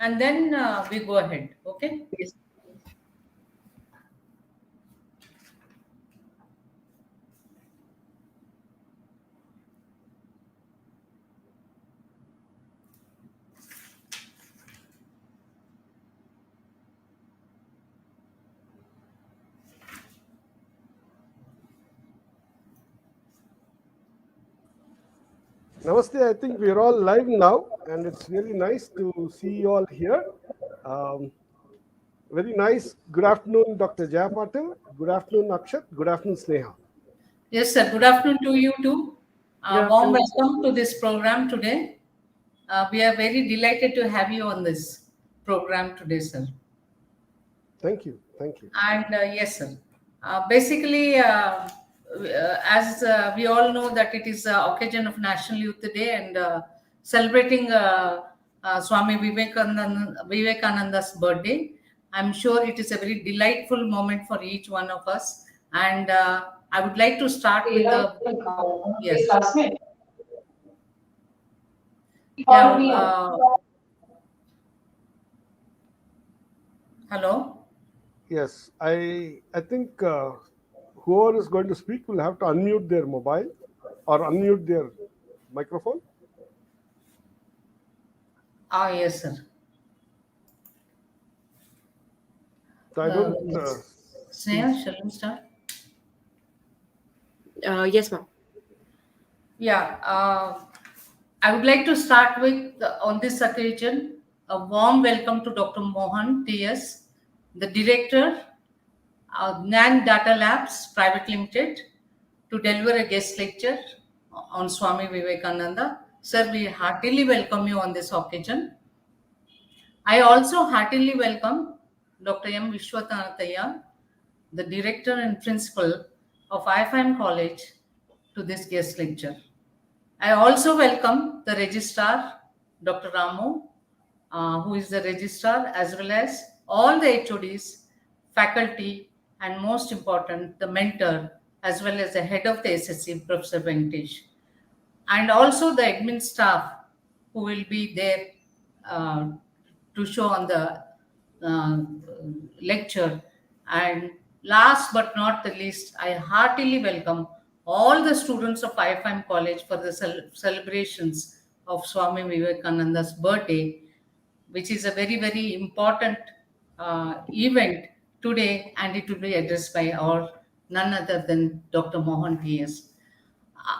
and then we go ahead. Okay. Yes. Namaste. I think we're all live now, and it's really nice to see you all here. Um, Very nice. Good afternoon, Dr. Jaya Patil. Good afternoon, Akshat. Good afternoon, Sneha. Yes, sir. Good afternoon to you too. Good Warm afternoon. welcome to this program today. We are very delighted to have you on this program today, sir. Thank you. Thank you. And yes, sir. Basically, as we all know that it is the occasion of National Youth Day and celebrating Swami Vivekananda's birthday. I'm sure it is a very delightful moment for each one of us. And I would like to start with the yes. Yeah. Hello. Yes, I think whoever is going to speak will have to unmute their mobile or unmute their microphone. Yes, sir. So I don't. Sneha, shall we start? Yes, ma'am. Yeah, I would like to start with, on this occasion, a warm welcome to Dr. Mohan T.S., the Director, Gnan Data Labs Private Limited, to deliver a guest lecture on Swami Vivekananda. Sir, we heartily welcome you on this occasion. I also heartily welcome Dr. M. Vishwatanataya, the Director and Principal of IFIM College, to this guest lecture. I also welcome the Registrar, Dr. Ramu, who is the Registrar, as well as all the HODs, faculty, and most important, the mentor, as well as the head of the SSC, Professor Venkatesh, and also the admin staff who will be there uh, to show on the uh, lecture. And last but not the least, I heartily welcome all the students of IFIM College for the celebrations of Swami Vivekananda's birthday, which is a very, very important event today, and it will be addressed by our none other than Dr. Mohan T.S.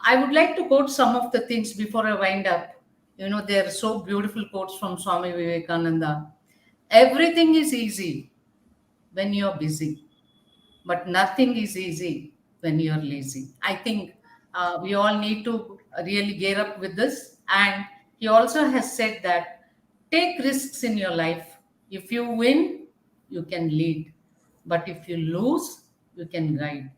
I would like to quote some of the things before I wind up. You know, there are so beautiful quotes from Swami Vivekananda. Everything is easy when you're busy, but nothing is easy when you're lazy. I think we all need to really gear up with this. And he also has said that take risks in your life. If you win, you can lead. But if you lose, you can guide.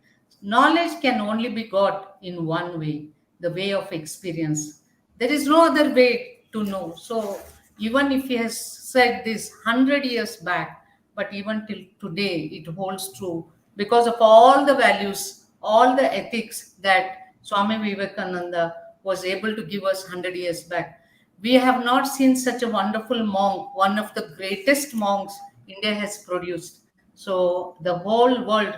Knowledge can only be got in one way, the way of experience. There is no other way to know. So, even if he has said this 100 years back, but even till today, it holds true because of all the values, all the ethics that Swami Vivekananda was able to give us 100 years back. We have not seen such a wonderful monk, one of the greatest monks India has produced. So the whole world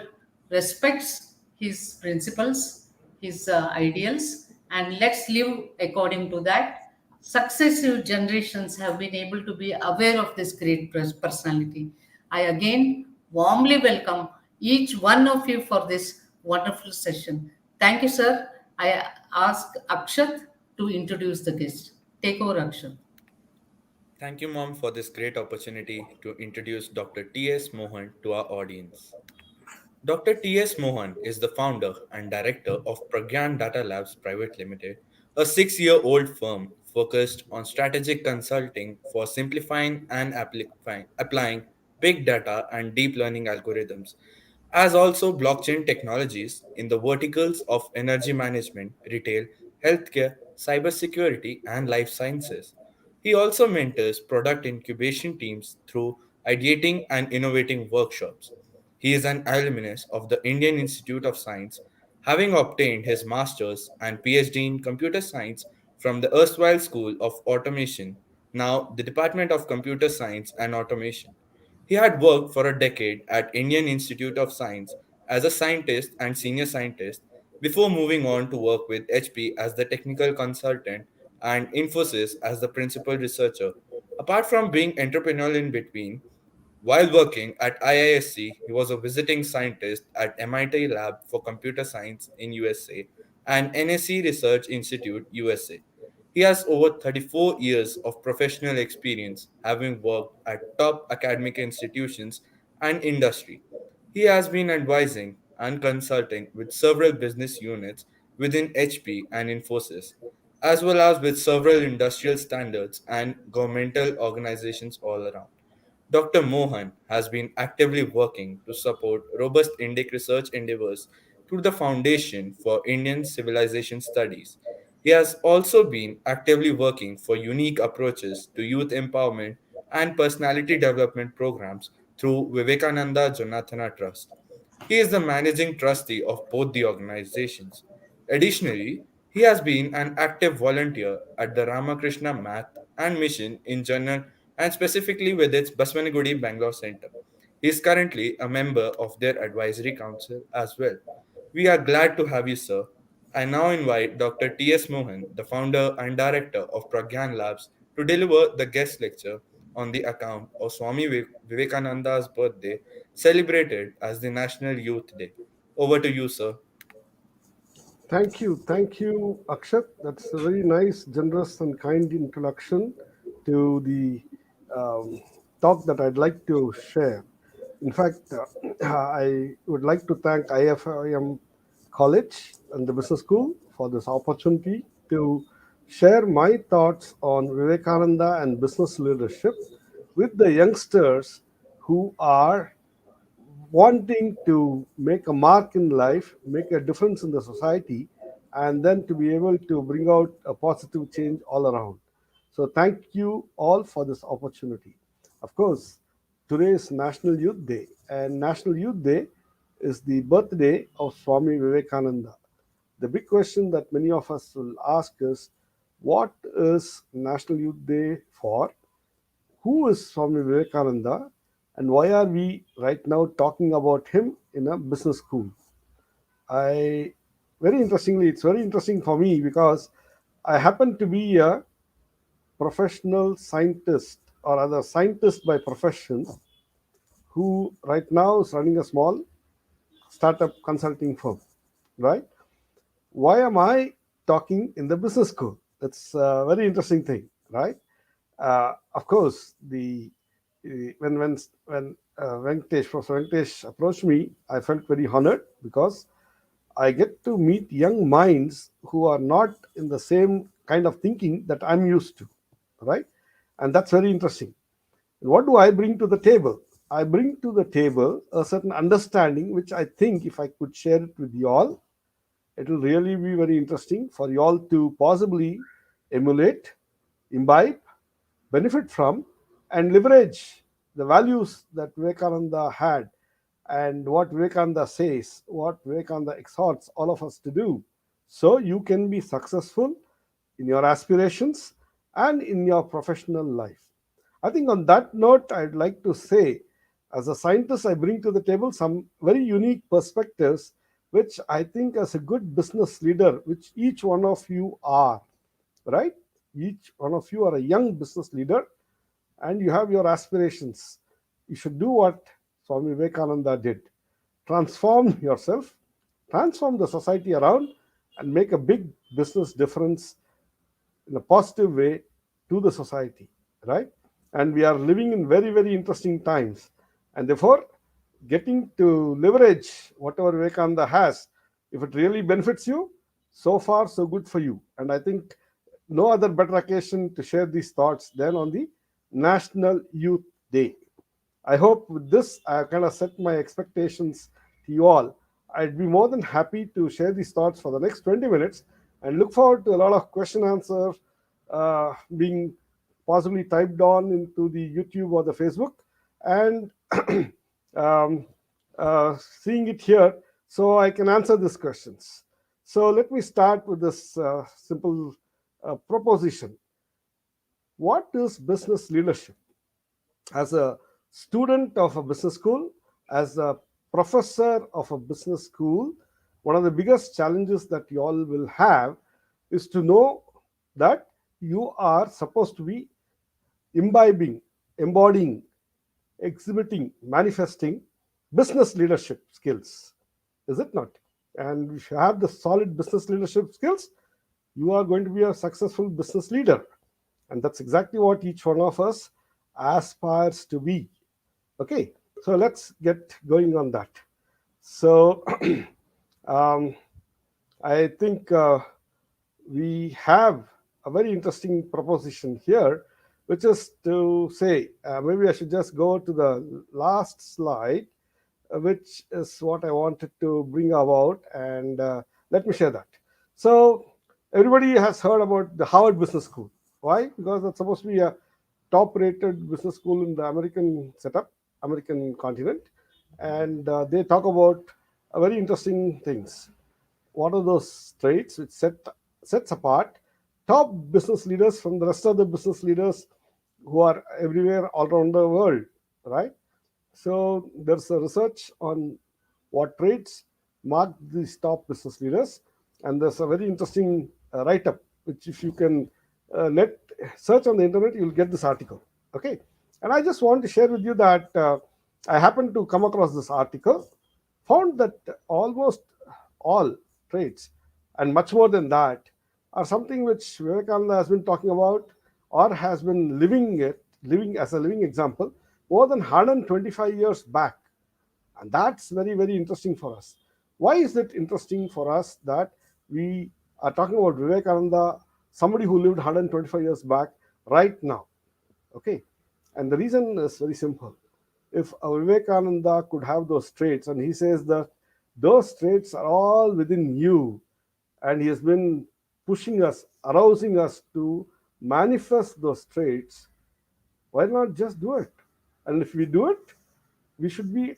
respects his principles, his ideals, and let's live according to that. Successive generations have been able to be aware of this great personality. I again warmly welcome each one of you for this wonderful session. Thank you, sir. I ask Akshat to introduce the guest. Take over, Akshat. Thank you, Mom, for this great opportunity to introduce Dr. T.S. Mohan to our audience. Dr. T.S. Mohan is the founder and director of Pragyan Data Labs Private Limited, a 6-year-old firm focused on strategic consulting for simplifying and applying big data and deep learning algorithms, as also blockchain technologies in the verticals of energy management, retail, healthcare, cybersecurity, and life sciences. He also mentors product incubation teams through ideating and innovating workshops. He is an alumnus of the Indian Institute of Science, having obtained his master's and PhD in computer science from the erstwhile School of Automation now the Department of Computer Science and Automation. He had worked for a decade at Indian Institute of Science as a scientist and senior scientist before moving on to work with HP as the technical consultant and Infosys as the principal researcher. Apart from being entrepreneurial in between, while working at IISc, he was a visiting scientist at MIT Lab for Computer Science in USA and NSC Research Institute USA. He has over 34 years of professional experience, having worked at top academic institutions and industry. He has been advising and consulting with several business units within HP and Infosys, as well as with several industrial standards and governmental organizations all around. Dr. Mohan has been actively working to support robust Indic research endeavors through the Foundation for Indian Civilization Studies. He has also been actively working for unique approaches to youth empowerment and personality development programs through Vivekananda Jonathana Trust. He is the managing trustee of both the organizations. Additionally, he has been an active volunteer at the Ramakrishna Math and Mission in general and specifically with its Baswanagudi Bangalore Center. He is currently a member of their advisory council as well. We are glad to have you, sir. I now invite Dr. T.S. Mohan, the founder and director of Pragyan Labs, to deliver the guest lecture on the account of Swami Vivekananda's birthday, celebrated as the National Youth Day. Over to you, sir. Thank you, Akshat. That's a very nice, generous, and kind introduction to the um, talk that I'd like to share. In fact, I would like to thank IFIM College and the Business School for this opportunity to share my thoughts on Vivekananda and business leadership with the youngsters who are wanting to make a mark in life, make a difference in the society, and then to be able to bring out a positive change all around. So, thank you all for this opportunity. Of course, today is National Youth Day, and National Youth Day is the birthday of Swami Vivekananda. The big question that many of us will ask is, what is National Youth Day for? Who is Swami Vivekananda, and why are we right now talking about him in a business school? I Very interestingly, it's very interesting for me because I happen to be a professional scientist or other scientist by profession who right now is running a small startup consulting firm, right? Why am I talking in the business school? That's a very interesting thing, right? Of course, the when Professor Venkatesh approached me, I felt very honored because I get to meet young minds who are not in the same kind of thinking that I'm used to, right? And that's very interesting. What do I bring to the table? I bring to the table a certain understanding, which I think if I could share it with you all, it will really be very interesting for you all to possibly emulate, imbibe, benefit from, and leverage the values that Vivekananda had and what Vivekananda says, what Vivekananda exhorts all of us to do, so you can be successful in your aspirations and in your professional life. I think on that note, I'd like to say, as a scientist, I bring to the table some very unique perspectives, which I think, as a good business leader, which each one of you are, right? Each one of you are a young business leader and you have your aspirations. You should do what Swami Vivekananda did: transform yourself, transform the society around, and make a big business difference in a positive way to the society, right? And we are living in very, very interesting times. And therefore, getting to leverage whatever Vivekananda has, if it really benefits you, so far, so good for you. And I think no other better occasion to share these thoughts than on the National Youth Day. I hope with this, I kind of set my expectations to you all. I'd be more than happy to share these thoughts for the next 20 minutes and look forward to a lot of question answer being possibly typed on into the YouTube or the Facebook and um, seeing it here so I can answer these questions. So let me start with this simple proposition. what is business leadership? As a student of a business school, as a professor of a business school, one of the biggest challenges that you all will have is to know that you are supposed to be imbibing, embodying, exhibiting, manifesting business leadership skills. Is it not? And if you have the solid business leadership skills, you are going to be a successful business leader. And that's exactly what each one of us aspires to be. Okay, so let's get going on that. So, um, I think we have a very interesting proposition here, which is to say, maybe I should just go to the last slide, which is what I wanted to bring about, and let me share that. So, everybody has heard about the Harvard Business School. Why? Because it's supposed to be a top-rated business school in the American setup, American continent, and they talk about very interesting things. What are those traits which sets apart top business leaders from the rest of the business leaders who are everywhere all around the world, right? So there's a research on what traits mark these top business leaders, and there's a very interesting write-up which, if you can let search on the internet, you'll get this article. Okay, and I just want to share with you that I happened to come across this article, found that almost all traits and much more than that are something which Vivekananda has been talking about or has been living as a living example more than 125 years back. And that's very, very interesting for us. Why is it interesting for us that we are talking about Vivekananda, somebody who lived 125 years back, right now? Okay. And the reason is very simple. If a Vivekananda could have those traits, and he says that those traits are all within you, and he has been pushing us, arousing us to manifest those traits, why not just do it? And if we do it, we should be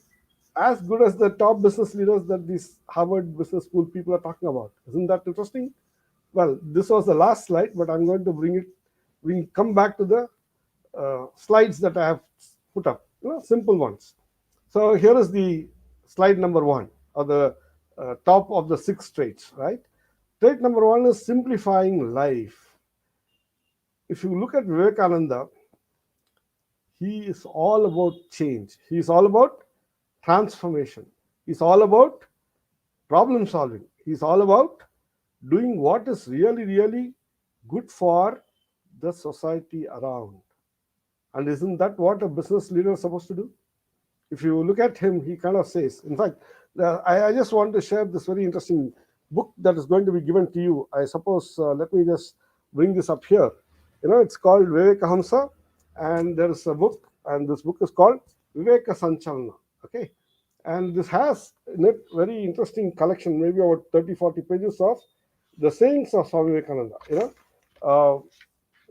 as good as the top business leaders that these Harvard Business School people are talking about. Isn't that interesting? Well, this was the last slide, but I'm going to bring it. We come back to the slides that I have put up, simple ones. So here is the slide number one, or the top of the six traits, right? Trait number one is simplifying life. If you look at Vivekananda, he is all about change. He is all about transformation. He's all about problem solving. He's all about doing what is really, really good for the society around. And isn't that what a business leader is supposed to do? If you look at him, he kind of says, in fact, I just want to share this very interesting book that is going to be given to you. I suppose, let me just bring this up here. It's called Vivekahamsa, and there is a book, and this book is called Viveka Sanchalana. Okay. And this has in it very interesting collection, maybe about 30-40 pages of the sayings of Swami Vivekananda.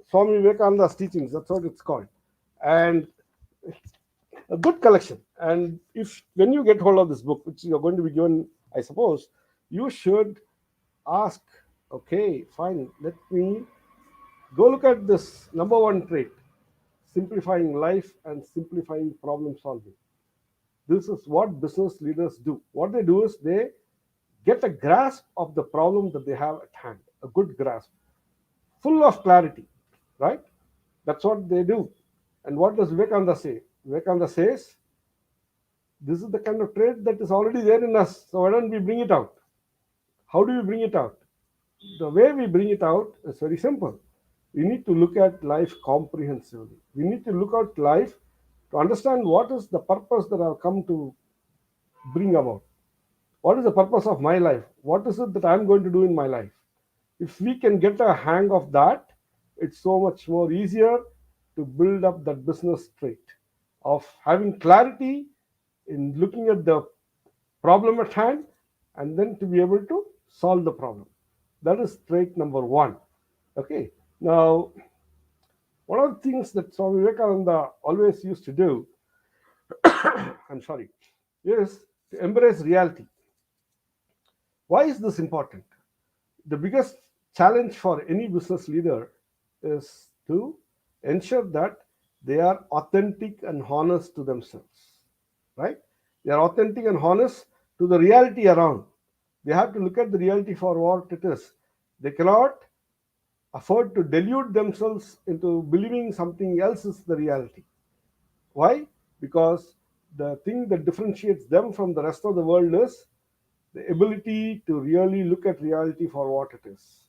Swami Vivekananda's teachings, that's what it's called. And a good collection. And if when you get hold of this book, which you're going to be given, I suppose, you should ask, okay, fine, let me go look at this number one trait, simplifying life and simplifying problem solving. This is what business leaders do. What they do is they get a grasp of the problem that they have at hand, a good grasp, full of clarity, right? That's what they do. And what does Vivekananda say? Vivekananda says, this is the kind of trait that is already there in us. So why don't we bring it out? How do we bring it out? The way we bring it out is very simple. We need to look at life comprehensively. We need to look at life to understand what is the purpose that I've come to bring about. What is the purpose of my life? What is it that I'm going to do in my life? If we can get a hang of that, it's so much more easier to build up that business trait of having clarity in looking at the problem at hand and then to be able to solve the problem. That is trait number one. Okay. Now, one of the things that Swami Vivekananda always used to do, I'm sorry, is to embrace reality. Why is this important? The biggest challenge for any business leader is to ensure that they are authentic and honest to themselves, right? They are authentic and honest to the reality around. They have to look at the reality for what it is. They cannot afford to delude themselves into believing something else is the reality. Why? Because the thing that differentiates them from the rest of the world is the ability to really look at reality for what it is.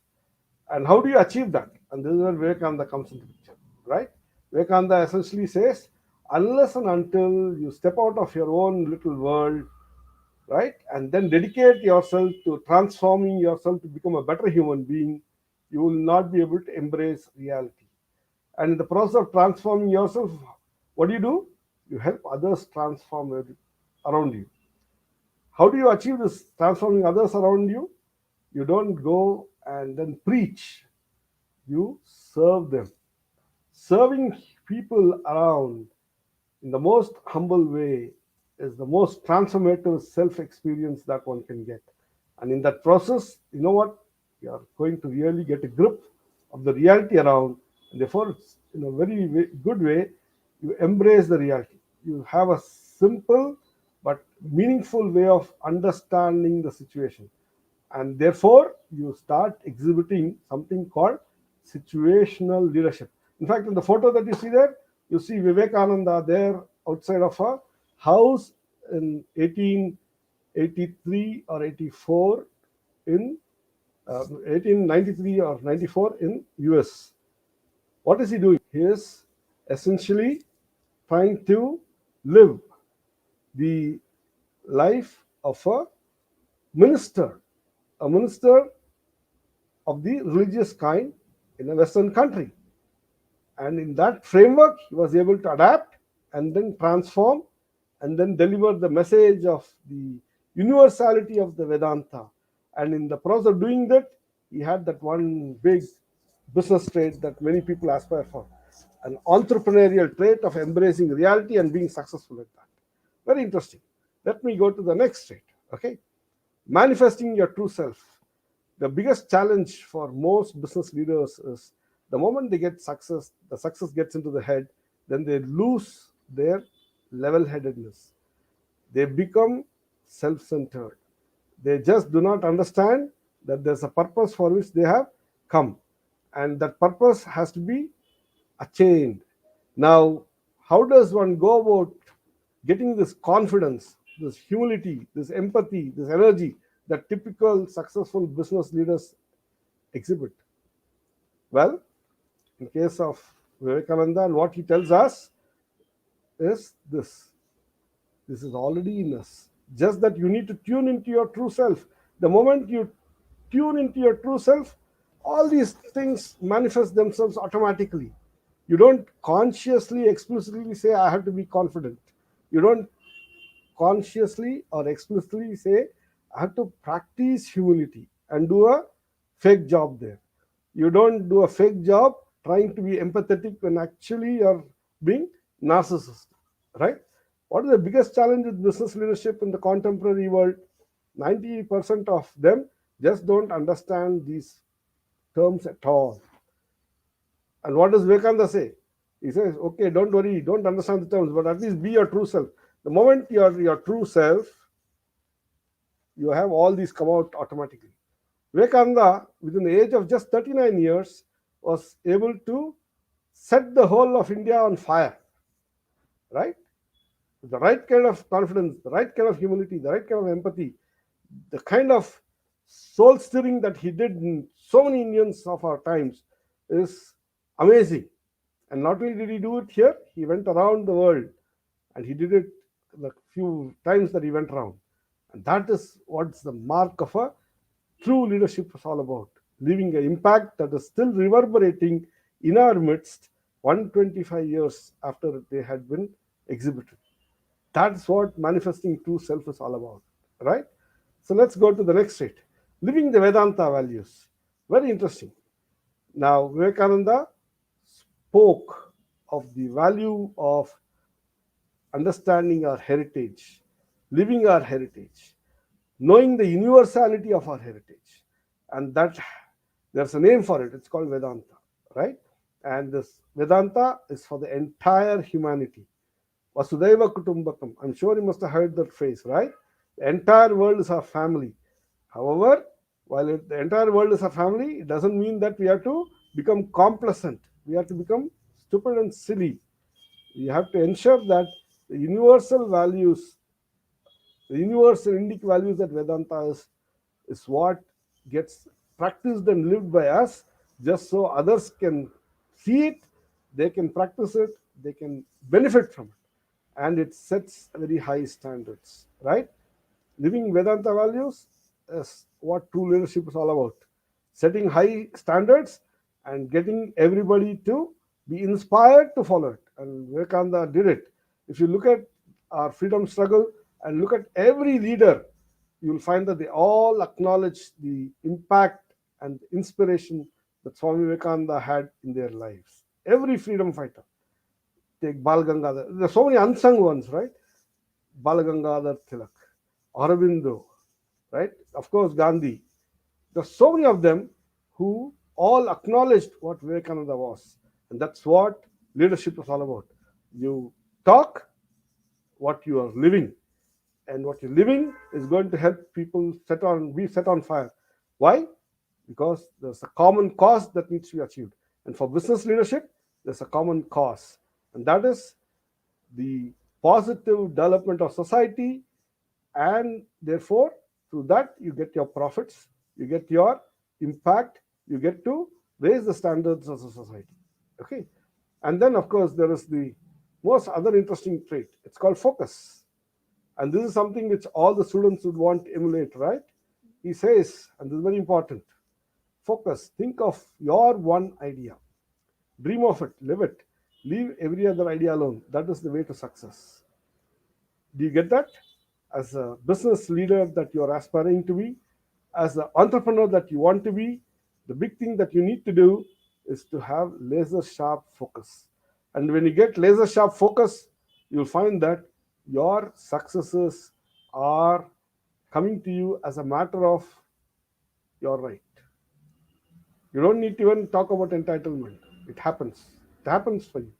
And how do you achieve that? And this is where Vivekananda comes into the picture, right? Vivekananda essentially says, unless and until you step out of your own little world, right, and then dedicate yourself to transforming yourself to become a better human being, you will not be able to embrace reality. And in the process of transforming yourself, what do? You help others transform around you. How do you achieve this transforming others around you? You don't go and then preach, you serve them. Serving people around in the most humble way is the most transformative self experience that one can get. And in that process, you know what? You are going to really get a grip of the reality around. And therefore, in a very good way, you embrace the reality. You have a simple but meaningful way of understanding the situation. And therefore, you start exhibiting something called situational leadership. In fact, in the photo that you see there, you see Vivekananda there outside of a house in 1883 or 84 in 1893 or 94 in US. What is he doing? He is essentially trying to live the life of minister, a minister of the religious kind in a Western country. And in that framework, he was able to adapt and then transform and then deliver the message of the universality of the Vedanta. And in the process of doing that, he had that one big business trait that many people aspire for, an entrepreneurial trait of embracing reality and being successful at that. Very interesting. Let me go to the next trait. Okay, manifesting your true self. The biggest challenge for most business leaders is the moment they get success, the success gets into the head, then they lose their level headedness. They become self centered. They just do not understand that there's a purpose for which they have come, and that purpose has to be attained. Now, how does one go about getting this confidence, this humility, this empathy, this energy that typical successful business leaders exhibit? Well, in case of Vivekananda, and what he tells us is this is already in us. Just that you need to tune into your true self. The moment you tune into your true self, all these things manifest themselves automatically. You don't consciously, explicitly say, I have to be confident. You don't consciously or explicitly say, I have to practice humility and do a fake job there. You don't do a fake job trying to be empathetic when actually you're being narcissistic, right? What is the biggest challenge with business leadership in the contemporary world? 90% of them just don't understand these terms at all. And what does Vivekananda say? He says, okay, don't worry, don't understand the terms, but at least be your true self. The moment you are your true self, you have all these come out automatically. Vivekananda, within the age of just 39 years, was able to set the whole of India on fire, right? The right kind of confidence, the right kind of humility, the right kind of empathy, the kind of soul stirring that he did in so many Indians of our times is amazing. And not only did he do it here, he went around the world and he did it the few times that he went around. And that is what's the mark of a true leadership is all about, leaving an impact that is still reverberating in our midst 125 years after they had been exhibited. That's what manifesting true self is all about, right? So let's go to the next state. Living the Vedanta values. Very interesting. Now, Vivekananda spoke of the value of understanding our heritage, living our heritage, knowing the universality of our heritage. And that there's a name for it. It's called Vedanta, right? And this Vedanta is for the entire humanity. Vasudhaiva Kutumbakam. I'm sure you must have heard that phrase, right? The entire world is our family. However, while the entire world is our family, it doesn't mean that we have to become complacent. We have to become stupid and silly. We have to ensure that the universal values, the universal Indic values that Vedanta is what gets practiced and lived by us, just so others can see it, they can practice it, they can benefit from it. And it sets very high standards, right? Living Vedanta values is what true leadership is all about. Setting high standards and getting everybody to be inspired to follow it. And Vivekananda did it. If you look at our freedom struggle and look at every leader, you will find that they all acknowledge the impact and inspiration that Swami Vivekananda had in their lives. Every freedom fighter. Take Bal Gangadhar. There are so many unsung ones, right? Bal Gangadhar Tilak, Aurobindo, right? Of course, Gandhi. There are so many of them who all acknowledged what Vivekananda was. And that's what leadership is all about. You talk what you are living. And what you're living is going to help people be set on fire. Why? Because there's a common cause that needs to be achieved. And for business leadership, there's a common cause. And that is the positive development of society, and therefore through that you get your profits, you get your impact, you get to raise the standards of the society. Okay. And then of course there is the most other interesting trait. It's called focus. And this is something which all the students would want to emulate, right? He says, and this is very important, focus. Think of your one idea, dream of it, live it, leave every other idea alone. That is the way to success. Do you get that? As a business leader that you are aspiring to be, as an entrepreneur that you want to be, the big thing that you need to do is to have laser sharp focus. And when you get laser sharp focus, you'll find that your successes are coming to you as a matter of your right. You don't need to even talk about entitlement. It happens. It happens for you,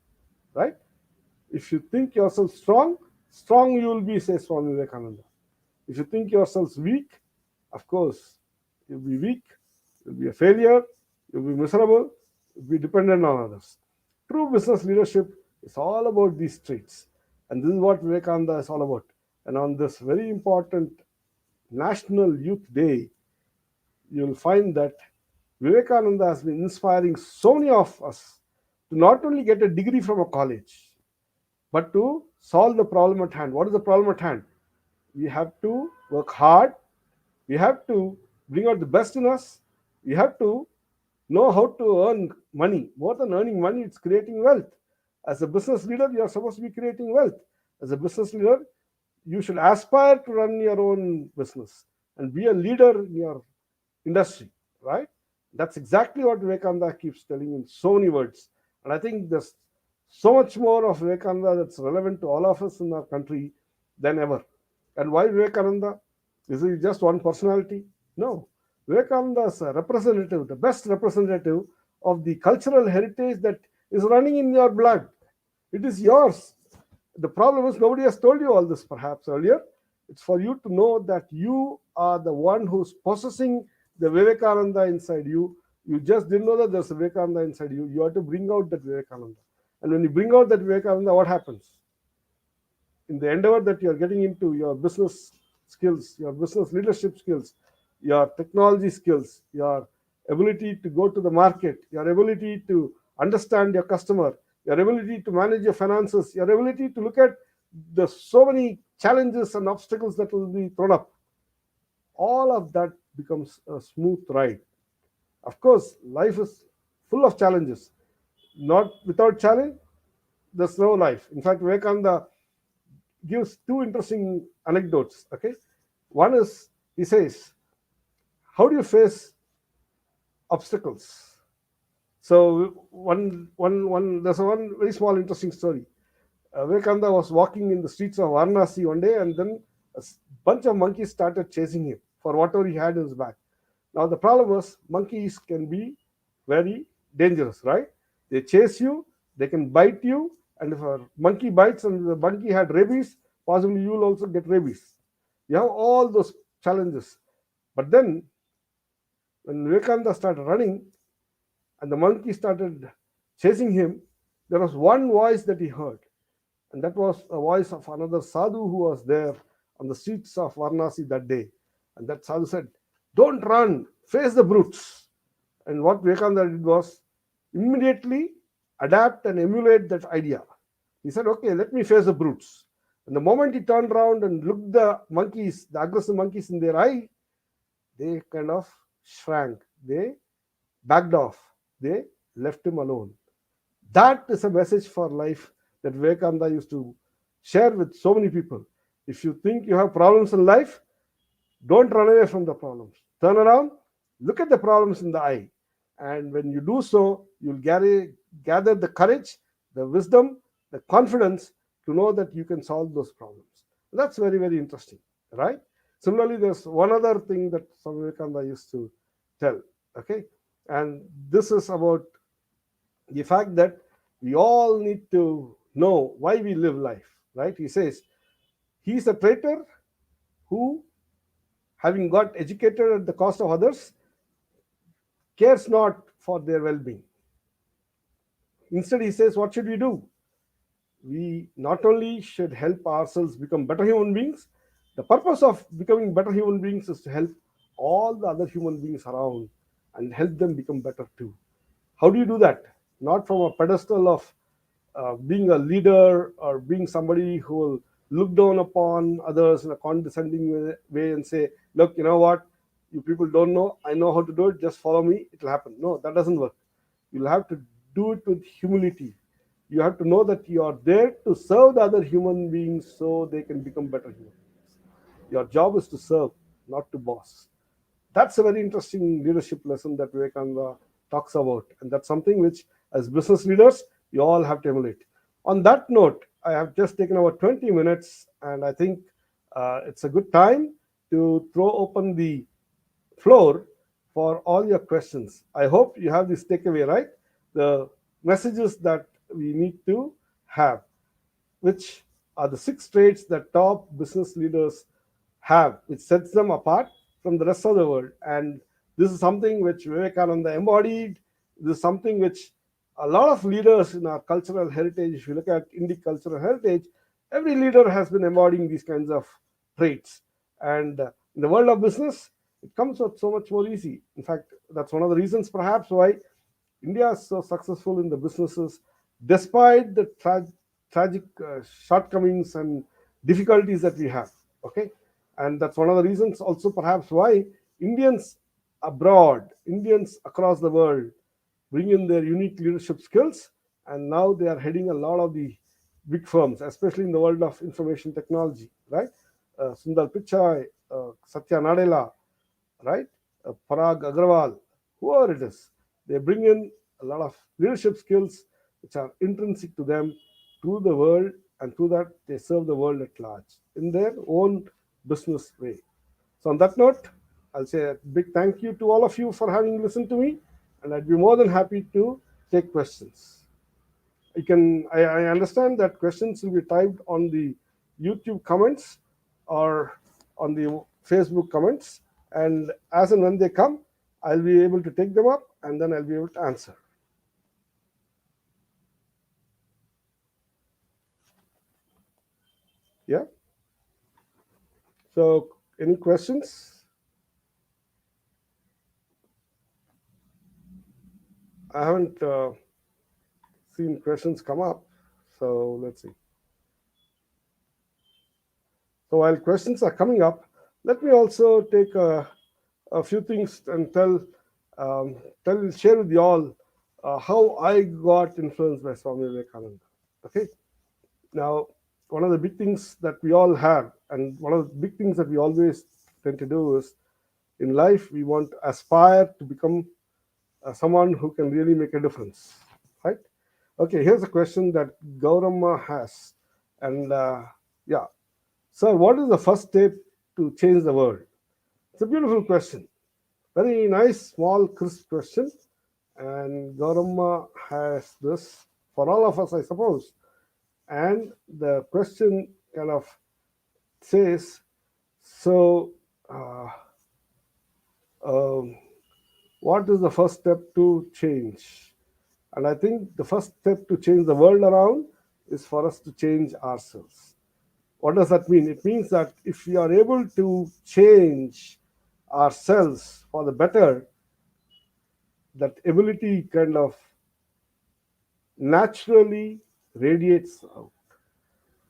right? If you think yourself strong, strong you will be, says Swami Vivekananda. If you think yourselves weak, of course, you'll be weak, you'll be a failure, you'll be miserable, you'll be dependent on others. True business leadership is all about these traits. And this is what Vivekananda is all about. And on this very important National Youth Day, you'll find that Vivekananda has been inspiring so many of us to not only get a degree from a college, but to solve the problem at hand. What is the problem at hand? We have to work hard. We have to bring out the best in us. We have to know how to earn money. More than earning money, it's creating wealth. As a business leader, you are supposed to be creating wealth. As a business leader, you should aspire to run your own business and be a leader in your industry, right? That's exactly what Vivekananda keeps telling in so many words. And I think there's so much more of Vivekananda that's relevant to all of us in our country than ever. And why Vivekananda? Is he just one personality? No. Vivekananda is a representative, the best representative of the cultural heritage that is running in your blood. It is yours. The problem is nobody has told you all this perhaps earlier. It's for you to know that you are the one who's possessing the Vivekananda inside you. You just didn't know that there's a Vivekananda inside you. You have to bring out that Vivekananda. And when you bring out that Vivekananda, what happens? In the endeavor that you're getting into, your business skills, your business leadership skills, your technology skills, your ability to go to the market, your ability to understand your customer, your ability to manage your finances, your ability to look at the so many challenges and obstacles that will be thrown up. All of that becomes a smooth ride. Of course, life is full of challenges. Not without challenge, there's no life. In fact, Vivekananda gives two interesting anecdotes. Okay, one is he says, "How do you face obstacles?" So there's one very small interesting story. Vivekananda was walking in the streets of Varanasi one day, and then a bunch of monkeys started chasing him for whatever he had in his bag. Now the problem was monkeys can be very dangerous, right? They chase you, They can bite you, and if a monkey bites and the monkey had rabies, possibly you will also get rabies. You have all those challenges. But then, when Vivekananda started running and the monkey started chasing him, there was one voice that he heard, and that was a voice of another sadhu who was there on the streets of Varanasi that day. And that sadhu said, "Don't run, face the brutes." And what Vivekananda did was immediately adapt and emulate that idea. He said, "Okay, let me face the brutes." And the moment he turned around and looked the monkeys, the aggressive monkeys in their eye, they kind of shrank. They backed off. They left him alone. That is a message for life that Vivekananda used to share with so many people. If you think you have problems in life, don't run away from the problems. Turn around, look at the problems in the eye. And when you do so, you'll gather the courage, the wisdom, the confidence to know that you can solve those problems. That's very, very interesting, right? Similarly, there's one other thing that Swami Vivekananda used to tell, okay? And this is about the fact that we all need to know why we live life, right? He says, he's a traitor who, having got educated at the cost of others, cares not for their well-being. Instead, he says, what should we do? We not only should help ourselves become better human beings, the purpose of becoming better human beings is to help all the other human beings around and help them become better too. How do you do that? Not from a pedestal of being a leader or being somebody who will look down upon others in a condescending way and say, look, you know what? You people don't know. I know how to do it. Just follow me. It will happen. No, that doesn't work. You'll have to do it with humility. You have to know that you are there to serve the other human beings so they can become better human beings. Your job is to serve, not to boss. That's a very interesting leadership lesson that Vivekananda talks about. And that's something which, as business leaders, you all have to emulate. On that note, I have just taken about 20 minutes, and I think it's a good time to throw open the floor for all your questions. I hope you have this takeaway, right? The messages that we need to have, which are the 6 traits that top business leaders have, which sets them apart from the rest of the world. And this is something which Vivekananda embodied. This is something which a lot of leaders in our cultural heritage, if you look at Indic cultural heritage, every leader has been embodying these kinds of traits. And in the world of business, it comes out so much more easy. In fact, that's one of the reasons perhaps why India is so successful in the businesses, despite the tragic shortcomings and difficulties that we have. Okay, and that's one of the reasons also perhaps why Indians abroad, Indians across the world, bring in their unique leadership skills, and now they are heading a lot of the big firms, especially in the world of information technology, right? Sundar Pichai, Satya Nadella, right? Parag Agrawal, whoever it is, they bring in a lot of leadership skills which are intrinsic to them, to the world, and through that they serve the world at large in their own business way. So on that note, I'll say a big thank you to all of you for having listened to me, and I'd be more than happy to take questions. I understand that questions will be typed on the YouTube comments or on the Facebook comments, and as and when they come, I'll be able to take them up and then I'll be able to answer. Yeah. So, any questions? I haven't seen questions come up, so let's see. So while questions are coming up, let me also take a few things and share with you all how I got influenced by Swami Vivekananda. Okay. Now, one of the big things that we all have, and one of the big things that we always tend to do is, in life, we want to aspire to become someone who can really make a difference, right? Okay, here's a question that Gauramma has, and yeah, sir, what is the first step to change the world? It's a beautiful question, very nice, small, crisp question, and Gauramma has this for all of us, I suppose. And the question kind of says, so uh, um, what is the first step to change? And I think the first step to change the world around is for us to change ourselves. What does that mean? It means that if we are able to change ourselves for the better, that ability kind of naturally radiates out.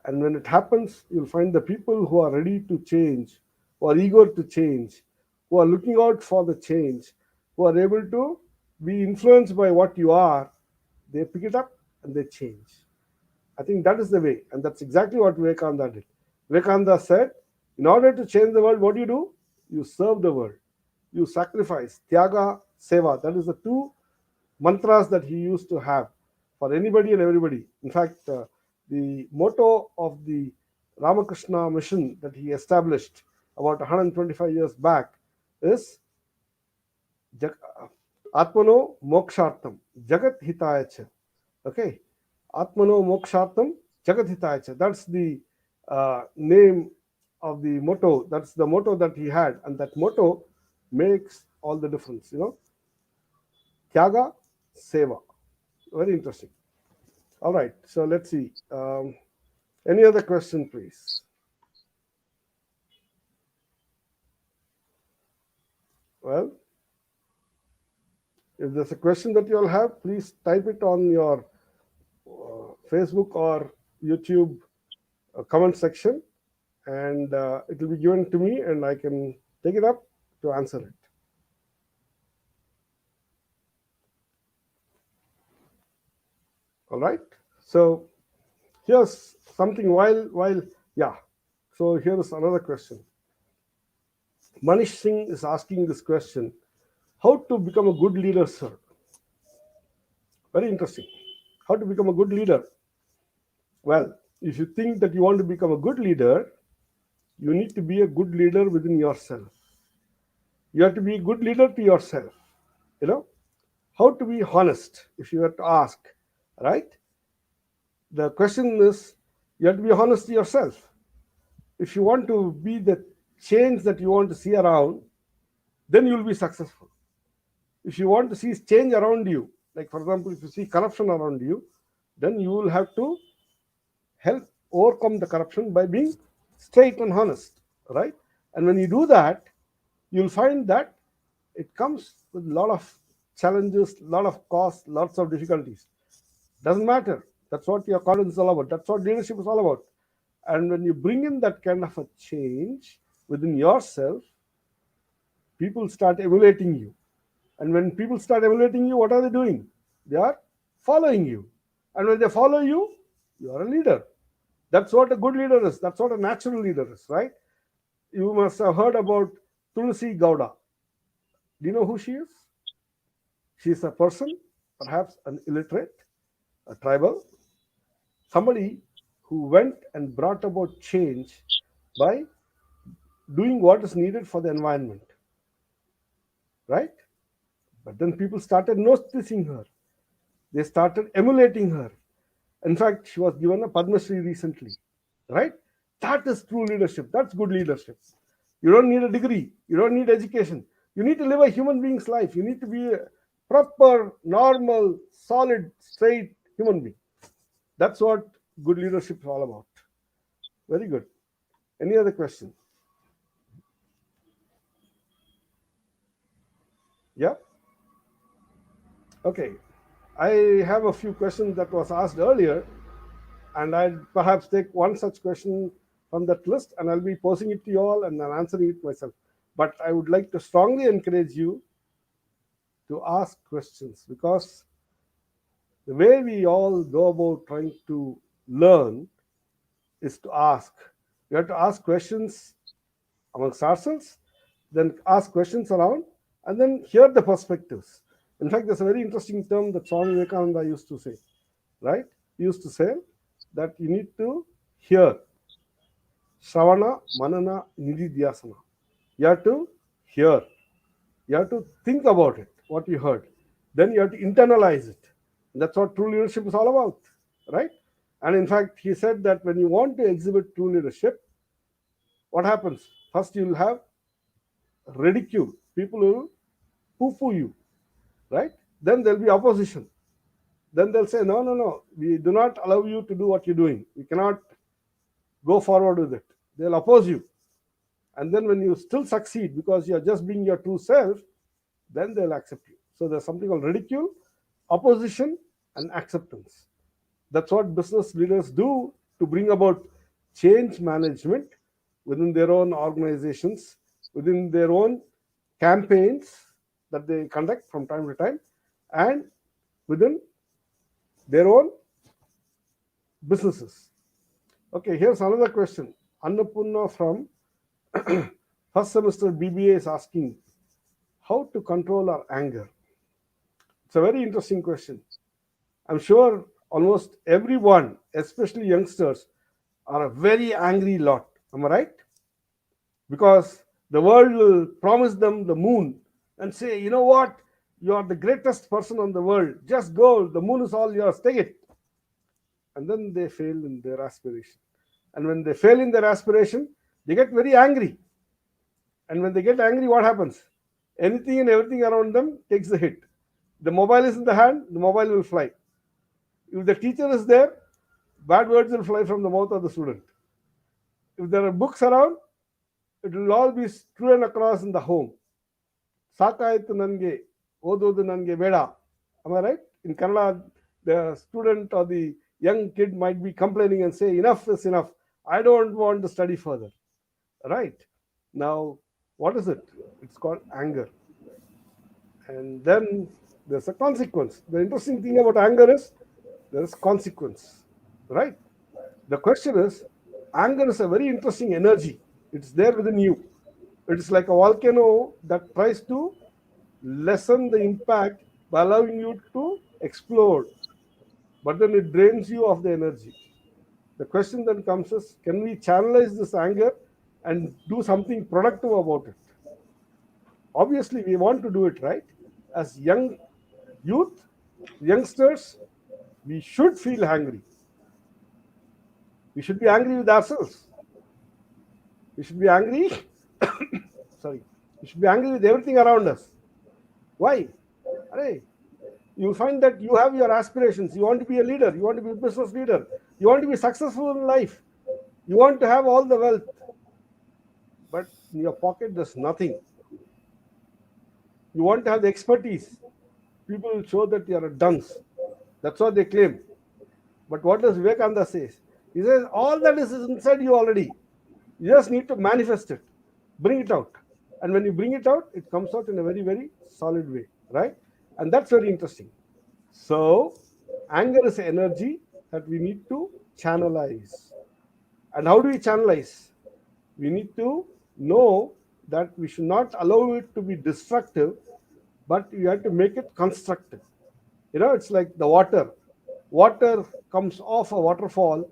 And when it happens, you'll find the people who are ready to change, who are eager to change, who are looking out for the change, who are able to be influenced by what you are, they pick it up and they change. I think that is the way. And that's exactly what Vivekananda did. Vivekananda said, in order to change the world, what do? You serve the world. You sacrifice. Tyaga, Seva. That is the two mantras that he used to have for anybody and everybody. In fact, the motto of the Ramakrishna mission that he established about 125 years back is Atmano Mokshartam Jagat Hitayacha. Okay, Atmano Mokshartam Jagat Hitayacha. That's the name of the motto. That's the motto that he had, and that motto makes all the difference. Tyaga, Seva. Very interesting. All right, so let's see. Any other question, please? Well, if there's a question that you all have, please type it on your Facebook or YouTube comment section, and it will be given to me, and I can take it up to answer it. All right. So here's something. Yeah. So here is another question. Manish Singh is asking this question: how to become a good leader, sir? Very interesting. How to become a good leader? Well, if you think that you want to become a good leader, you need to be a good leader within yourself. You have to be a good leader to yourself. How to be honest, if you were to ask, right? The question is, you have to be honest to yourself. If you want to be the change that you want to see around, then you will be successful. If you want to see change around you, like for example, if you see corruption around you, then you will have to help overcome the corruption by being straight and honest, right? And when you do that, you'll find that it comes with a lot of challenges, a lot of costs, lots of difficulties. Doesn't matter. That's what your confidence is all about. That's what leadership is all about. And when you bring in that kind of a change within yourself, people start emulating you. And when people start emulating you, what are they doing? They are following you. And when they follow you, you are a leader. That's what a good leader is. That's what a natural leader is, right? You must have heard about Tulsi Gowda. Do you know who she is? She is a person, perhaps an illiterate, a tribal, somebody who went and brought about change by doing what is needed for the environment, right? But then people started noticing her. They started emulating her. In fact, she was given a Padma Shri recently, right? That is true leadership. That's good leadership. You don't need a degree. You don't need education. You need to live a human being's life. You need to be a proper, normal, solid, straight human being. That's what good leadership is all about. Very good. Any other question? Yeah? Okay. I have a few questions that was asked earlier, and I'll perhaps take one such question from that list, and I'll be posing it to you all and I'm answering it myself. But I would like to strongly encourage you to ask questions, because the way we all go about trying to learn is to ask. We have to ask questions amongst ourselves, then ask questions around, and then hear the perspectives. In fact, there's a very interesting term that Swami Vivekananda used to say, right? He used to say that you need to hear. Shravana, Manana, Nididhyasana. You have to hear. You have to think about it, what you heard. Then you have to internalize it. And that's what true leadership is all about. right? And in fact, he said that when you want to exhibit true leadership, what happens? First, you'll have ridicule. People will poo-poo you, right? Then there'll be opposition. Then they'll say, no, no, no, we do not allow you to do what you're doing. We cannot go forward with it. They'll oppose you. And then when you still succeed because you're just being your true self, then they'll accept you. So there's something called ridicule, opposition, and acceptance. That's what business leaders do to bring about change management within their own organizations, within their own campaigns that they conduct from time to time, and within their own businesses. Okay, here's another question. Annapurna from first semester BBA is asking how to control our anger. It's a very interesting question. I'm sure almost everyone, especially youngsters, are a very angry lot. Am I right? Because the world will promise them the moon and say, you know what? You are the greatest person on the world. Just go. The moon is all yours. Take it. And then they fail in their aspiration. And when they fail in their aspiration, they get very angry. And when they get angry, what happens? Anything and everything around them takes the hit. The mobile is in the hand, the mobile will fly. If the teacher is there, bad words will fly from the mouth of the student. If there are books around, it will all be strewn across in the home. Sakaitu nange, ododu nange veda. Am I right? In Kannada, the student or the young kid might be complaining and say, enough is enough. I don't want to study further. Right? Now, what is it? It's called anger. And then there's a consequence. The interesting thing about anger is there is consequence. Right? The question is, anger is a very interesting energy. It's there within you. It's like a volcano that tries to lessen the impact by allowing you to explode, but then it drains you of the energy. The question then comes is, can we channelize this anger and do something productive about it? Obviously, we want to do it, right? As youth, youngsters, we should feel angry. We should be angry with ourselves. We should be angry. Sorry. We should be angry with everything around us. Why? Arey, you'll find that you have your aspirations. You want to be a leader. You want to be a business leader. You want to be successful in life. You want to have all the wealth. But in your pocket, there's nothing. You want to have the expertise. People will show that you are a dunce. That's what they claim. But what does Vivekananda say? He says, all that is inside you already. You just need to manifest it. Bring it out. And when you bring it out, it comes out in a very, very solid way. Right? And that's very interesting. So, anger is energy that we need to channelize. And how do we channelize? We need to know that we should not allow it to be destructive, but we have to make it constructive. You know, it's like the water. Water comes off a waterfall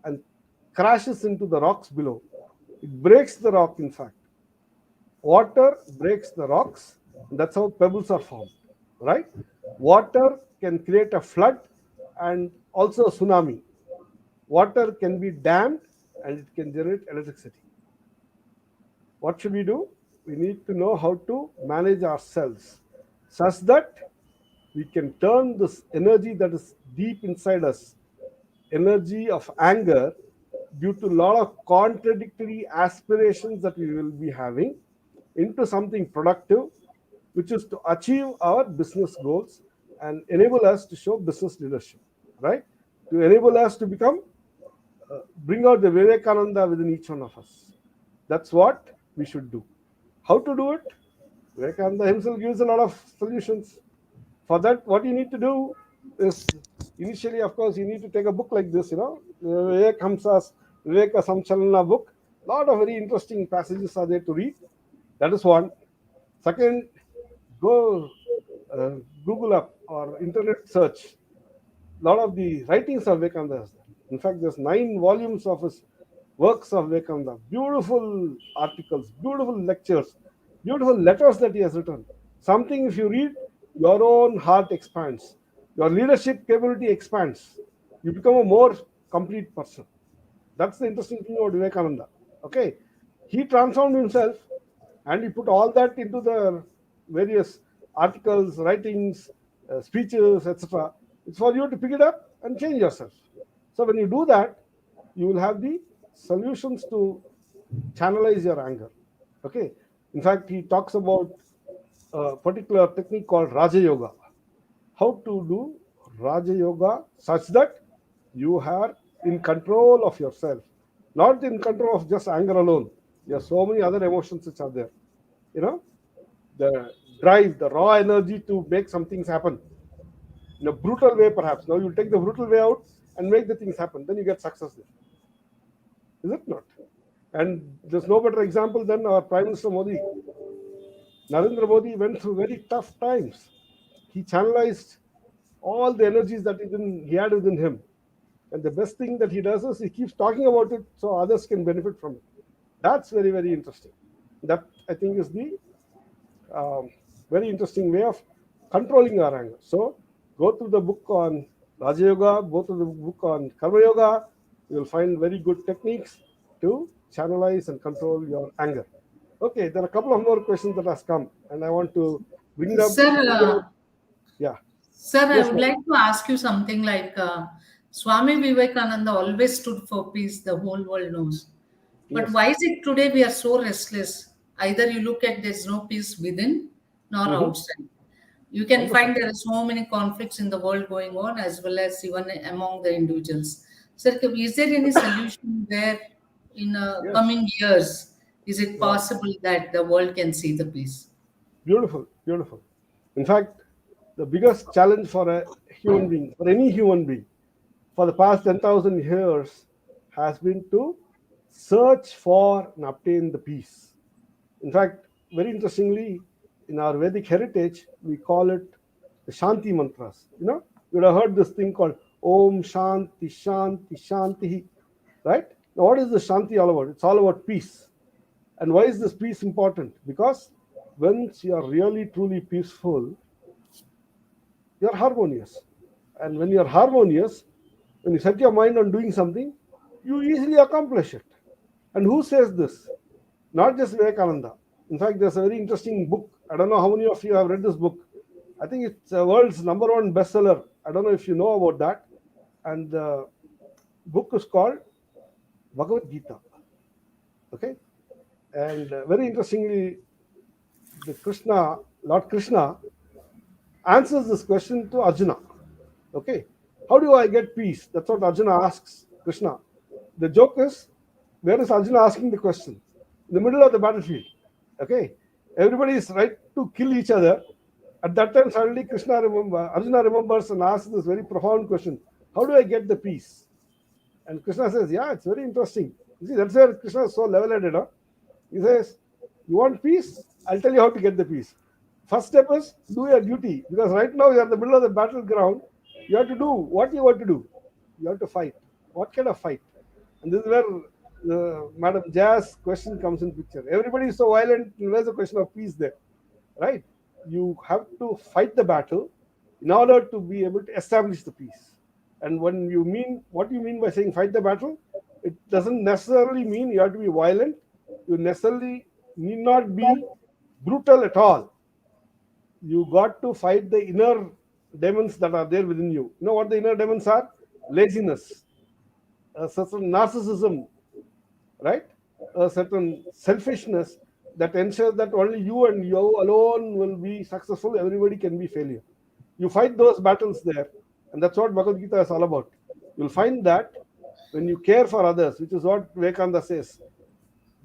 and crashes into the rocks below. It breaks the rock, in fact. Water breaks the rocks, and that's how pebbles are formed, right? Water can create a flood and also a tsunami. Water can be dammed and it can generate electricity. What should we do? We need to know how to manage ourselves such that we can turn this energy that is deep inside us, energy of anger, due to a lot of contradictory aspirations that we will be having, into something productive, which is to achieve our business goals and enable us to show business leadership, right? To enable us to become, bring out the Vivekananda within each one of us. That's what we should do. How to do it? Vivekananda himself gives a lot of solutions. For that, what you need to do is, initially, of course, you need to take a book like this, Vivek Hamsa's Viveka Samchalana book. A lot of very interesting passages are there to read. That is one. Second, go Google up or internet search. A lot of the writings of Vivekananda. In fact, there's 9 volumes of his works of Vivekananda. Beautiful articles, beautiful lectures, beautiful letters that he has written. Something, if you read, your own heart expands. Your leadership capability expands. you become a more complete person. That's the interesting thing about Vivekananda. Okay, he transformed himself, and he put all that into the various articles, writings, speeches, etc. It's for you to pick it up and change yourself. So when you do that, you will have the solutions to channelize your anger. Okay. In fact, he talks about a particular technique called Raja Yoga. How to do Raja Yoga such that you are in control of yourself, not in control of just anger alone. There are so many other emotions which are there. You know, the drive, the raw energy to make some things happen in a brutal way, perhaps. Now you take the brutal way out and make the things happen. Then you get success there. Is it not? And there's no better example than our Prime Minister Modi. Narendra Modi went through very tough times. He channelized all the energies that he had within him. And the best thing that he does is he keeps talking about it so others can benefit from it. That's very, very interesting. That, I think, is the very interesting way of controlling our anger. So go through the book on Raja Yoga, go through the book on Karma Yoga. You will find very good techniques to channelize and control your anger. Okay, there are a couple of more questions that has come, and I want to bring them. Sir, Yeah. Sir, I Yes, would ma'am. like to ask you something like Swami Vivekananda always stood for peace, the whole world knows. But Yes. why is it today we are so restless? Either you look at there's no peace within nor Mm-hmm. outside. You can Wonderful. find there are so many conflicts in the world going on as well as even among the individuals. Sir, is there any solution there in Yes. coming years? Is it Right. possible that the world can see the peace? Beautiful. Beautiful. In fact, the biggest challenge for a human being, for any human being, for the past 10,000 years has been to search for and obtain the peace. In fact, very interestingly, in our Vedic heritage, we call it the Shanti mantras. You would have heard this thing called Om Shanti Shanti Shanti, right? Now, what is the Shanti all about? It's all about peace. And why is this peace important? Because once you are really truly peaceful, you're harmonious. And when you're harmonious, when you set your mind on doing something, you easily accomplish it. And who says this? Not just Vivekananda. In fact, there's a very interesting book. I don't know how many of you have read this book. I think it's the world's #1 bestseller. I don't know if you know about that. And the book is called Bhagavad Gita. Okay? And very interestingly, Lord Krishna answers this question to Arjuna. Okay, how do I get peace? That's what Arjuna asks Krishna. The joke is, where is Arjuna asking the question? In the middle of the battlefield. Okay, everybody is right to kill each other. At that time, suddenly Arjuna remembers and asks this very profound question: how do I get the peace? And Krishna says, yeah, it's very interesting. You see, that's where Krishna is so level-headed. Huh? He says, you want peace? I'll tell you how to get the peace. First step is do your duty, because right now you're in the middle of the battleground. You have to do what you want to do. You have to fight. What kind of fight? And this is where Madam Jazz question comes in picture. Everybody is so violent. Where's the question of peace there? Right? You have to fight the battle in order to be able to establish the peace. And when you mean what you mean by saying fight the battle, it doesn't necessarily mean you have to be violent. You necessarily need not be brutal at all. You got to fight the inner demons that are there within you. You know what the inner demons are? Laziness, a certain narcissism, right? A certain selfishness that ensures that only you and you alone will be successful. Everybody can be failure. You fight those battles there, and that's what Bhagavad Gita is all about. You'll find that when you care for others, which is what Vivekananda says,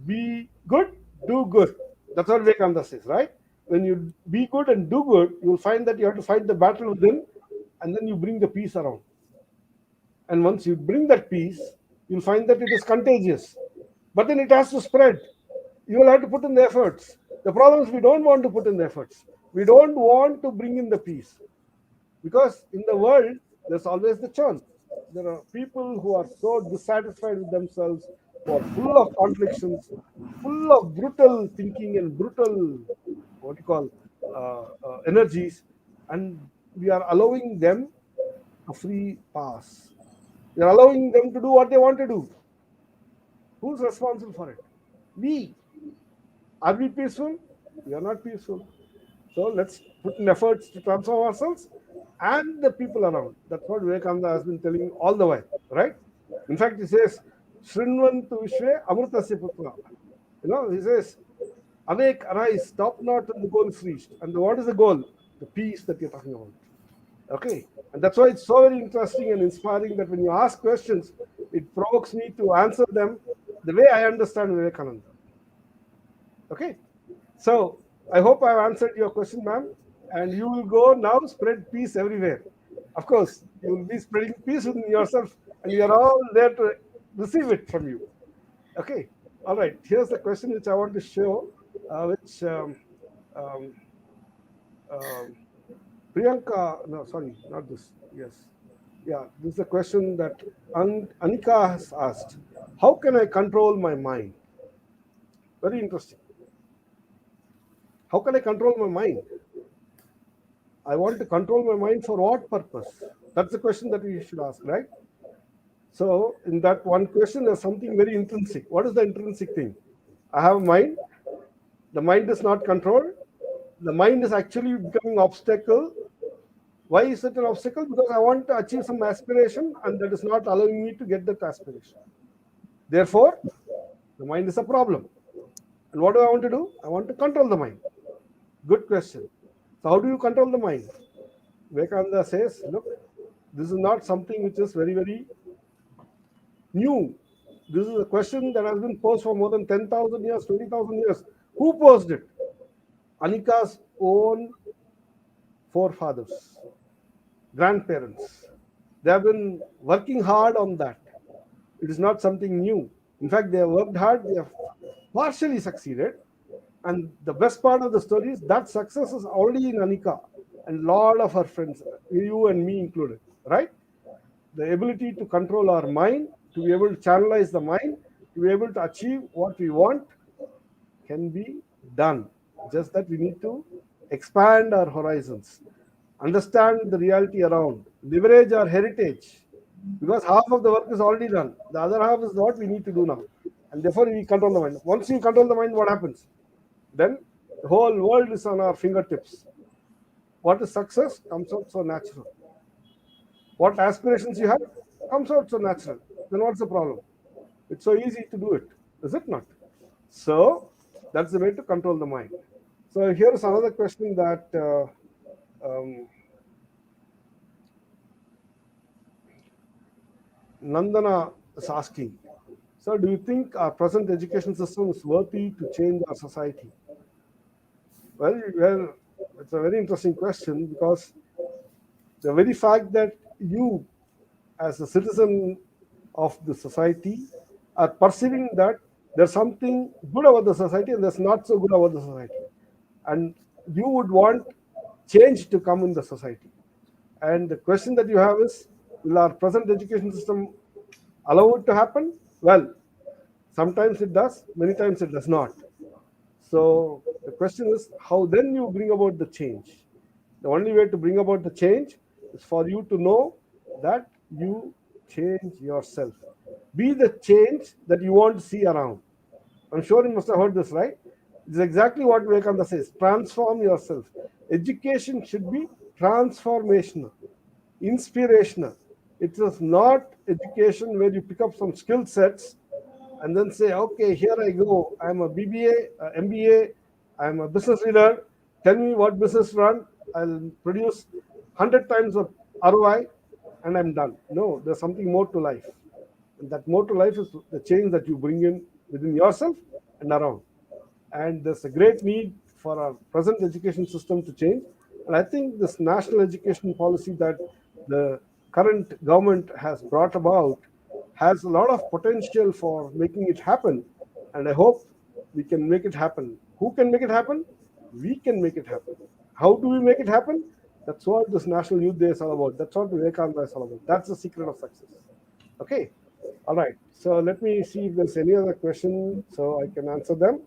be good, do good. That's what Vivekananda says, right? When you be good and do good, you'll find that you have to fight the battle within, and then you bring the peace around. And once you bring that peace, you'll find that it is contagious. But then it has to spread. You will have to put in the efforts. The problem is we don't want to put in the efforts. We don't want to bring in the peace. Because in the world, there's always the churn. There are people who are so dissatisfied with themselves, who are full of contradictions, full of brutal thinking and brutal, energies, and we are allowing them a free pass. You're allowing them to do what they want to do. Who's responsible for it? We. Are we peaceful? We are not peaceful. So let's put in efforts to transform ourselves and the people around. That's what Vivekananda has been telling all the while, right? In fact, he says, Shrinvantu Vishwe Amritasya Putra. He says, awake, arise, stop not till the goal is reached. And what is the goal? The peace that you're talking about. Okay. And that's why it's so very interesting and inspiring that when you ask questions, it provokes me to answer them the way I understand Vivekananda. Okay. So I hope I've answered your question, ma'am. And you will go now spread peace everywhere. Of course, you will be spreading peace within yourself, and you are all there to receive it from you. Okay. All right. Here's the question which I want to show, which um, um, Priyanka, no, sorry, not this. Yes. Yeah, this is a question that Anika has asked. How can I control my mind? Very interesting. How can I control my mind? I want to control my mind for what purpose? That's the question that we should ask, right? So, in that one question, there's something very intrinsic. What is the intrinsic thing? I have a mind. The mind is not controlled. The mind is actually becoming obstacle. Why is it an obstacle? Because I want to achieve some aspiration, and that is not allowing me to get that aspiration. Therefore, the mind is a problem. And what do I want to do? I want to control the mind. Good question. So, how do you control the mind? Vivekananda says, look, this is not something which is very, very new. This is a question that has been posed for more than 10,000 years, 20,000 years. Who posed it? Anika's own forefathers, grandparents. They have been working hard on that. It is not something new. In fact, they have worked hard, they have partially succeeded. And the best part of the story is that success is already in Anika and lot of her friends, you and me included, right? The ability to control our mind, to be able to channelize the mind, to be able to achieve what we want can be done. Just that we need to expand our horizons, understand the reality around, leverage our heritage, because half of the work is already done. The other half is what we need to do now. And therefore, we control the mind. Once you control the mind, what happens? Then the whole world is on our fingertips. What is success comes out so natural. What aspirations you have comes out so natural. Then what's the problem? It's so easy to do it, is it not? So that's the way to control the mind. So here's another question that Nandana is asking. So do you think our present education system is worthy to change our society? Well, it's a very interesting question because the very fact that you, as a citizen of the society, are perceiving that there's something good about the society and there's not so good about the society, and you would want change to come in the society. And the question that you have is, will our present education system allow it to happen? Well, sometimes it does, many times it does not. So the question is, how then you bring about the change? The only way to bring about the change is for you to know that you change yourself. Be the change that you want to see around. I'm sure you must have heard this, right? It's exactly what Vivekananda says. Transform yourself. Education should be transformational, inspirational. It is not education where you pick up some skill sets and then say, okay, here I go. I'm a BBA, MBA, I'm a business leader. Tell me what business run. I'll produce 100 times of ROI and I'm done. No, there's something more to life. And that more to life is the change that you bring in within yourself and around. And there's a great need for our present education system to change. And I think this national education policy that the current government has brought about has a lot of potential for making it happen. And I hope we can make it happen. Who can make it happen? We can make it happen. How do we make it happen? That's what this National Youth Day is all about. That's what Vivekananda is all about. That's the secret of success. Okay. All right. So let me see if there's any other question so I can answer them.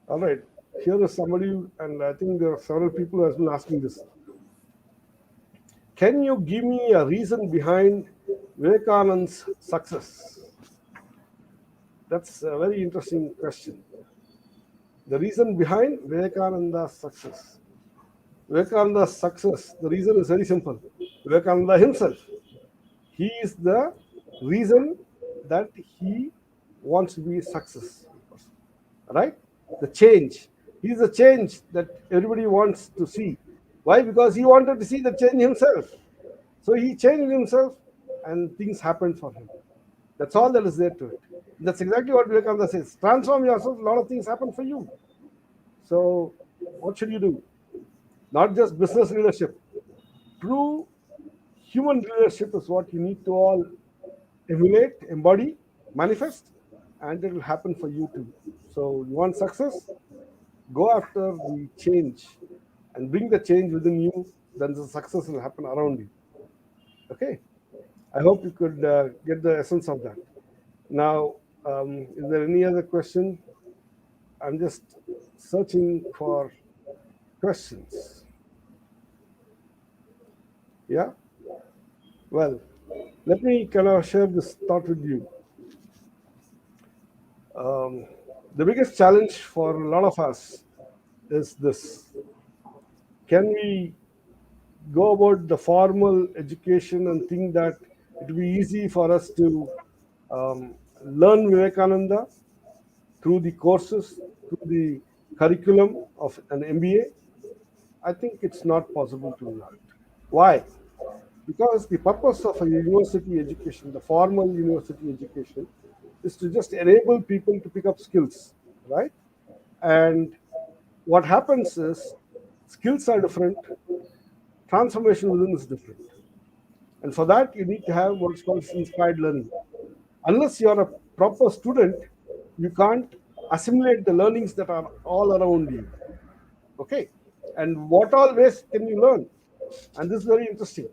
All right. Here is somebody, and I think there are several people who have been asking this. Can you give me a reason behind Vivekananda's success? That's a very interesting question. The reason behind Vivekananda's success. Vivekananda's success, the reason is very simple. Vivekananda himself, he is the reason that he wants to be a successful person, right? The change. He is the change that everybody wants to see. Why? Because he wanted to see the change himself. So he changed himself and things happened for him. That's all that is there to it. That's exactly what Vivekananda says. Transform yourself, a lot of things happen for you. So, what should you do? Not just business leadership. True human leadership is what you need to all emulate, embody, manifest, and it will happen for you too. So, you want success? Go after the change and bring the change within you, then the success will happen around you. Okay? I hope you could get the essence of that. Now, is there any other question? I'm just searching for questions. Yeah? Well, let me kind of share this thought with you. The biggest challenge for a lot of us is this: can we go about the formal education and think that it will be easy for us to learn Vivekananda through the courses, through the curriculum of an MBA? I think it's not possible to do that. Why? Because the purpose of a university education, the formal university education, is to just enable people to pick up skills, right? And what happens is skills are different, transformation within is different. And for that, you need to have what's called inspired learning. Unless you're a proper student, you can't assimilate the learnings that are all around you. Okay? And what all ways can you learn? And this is very interesting.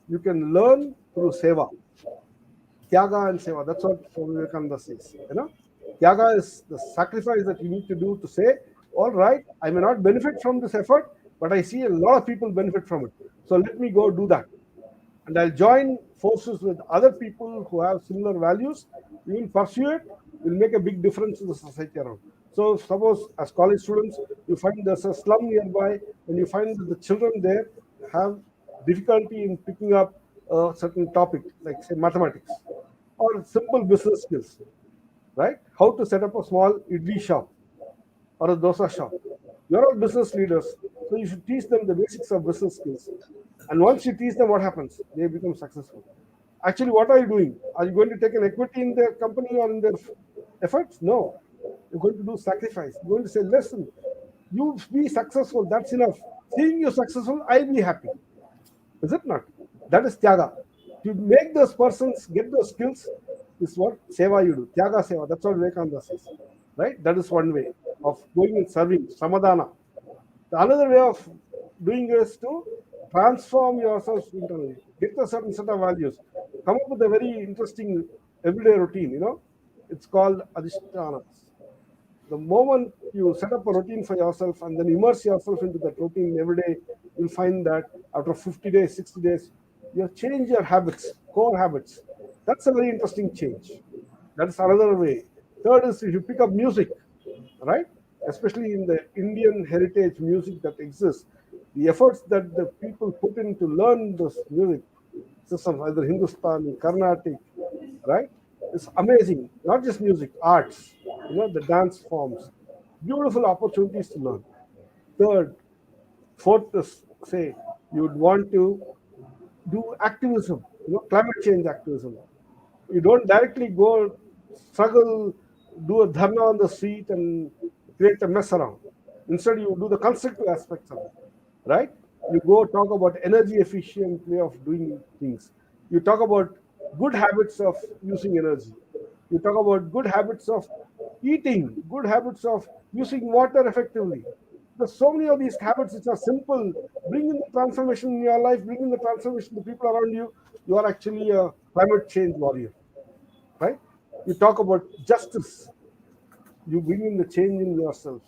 You can learn through seva, tyaga and seva. That's what Swami Vivekananda says. Tyaga is the sacrifice that you need to do to say, all right, I may not benefit from this effort, but I see a lot of people benefit from it. So let me go do that. And I'll join forces with other people who have similar values. We will pursue it. Will make a big difference in the society around. So suppose as college students, you find there's a slum nearby, and you find that the children there have difficulty in picking up a certain topic, like say mathematics, or simple business skills, right? How to set up a small idli shop or a dosa shop. You're all business leaders, so you should teach them the basics of business skills. And once you teach them, what happens? They become successful. Actually, what are you doing? Are you going to take an equity in their company or in their efforts? No. You're going to do sacrifice. You're going to say, listen, you be successful, that's enough. Seeing you successful, I'll be happy. Is it not? That is tyaga. To make those persons get those skills is what seva you do. Tyaga seva. That's what Vivekananda says. Right? That is one way of going and serving, samadhana. The another way of doing is to transform yourself internally. Get a certain set of values. Come up with a very interesting everyday routine. It's called adhishthana. The moment you set up a routine for yourself and then immerse yourself into that routine every day, you'll find that after 50 days, 60 days, you change your habits, core habits. That's a very interesting change. That's another way. Third is if you pick up music, right? Especially in the Indian heritage music that exists, the efforts that the people put in to learn this music, system, either Hindustani, Carnatic, right? It's amazing. Not just music, arts, the dance forms. Beautiful opportunities to learn. Third, fourth is say you would want to do activism, climate change activism. You don't directly go struggle, do a dharna on the street and create a mess around. Instead, you do the constructive aspects of it, right? You go talk about energy efficient way of doing things. You talk about good habits of using energy. You talk about good habits of eating, good habits of using water effectively. There's so many of these habits which are simple. Bring in the transformation in your life, bring in the transformation to the people around you. You are actually a climate change warrior, right? You talk about justice. You bring in the change in yourself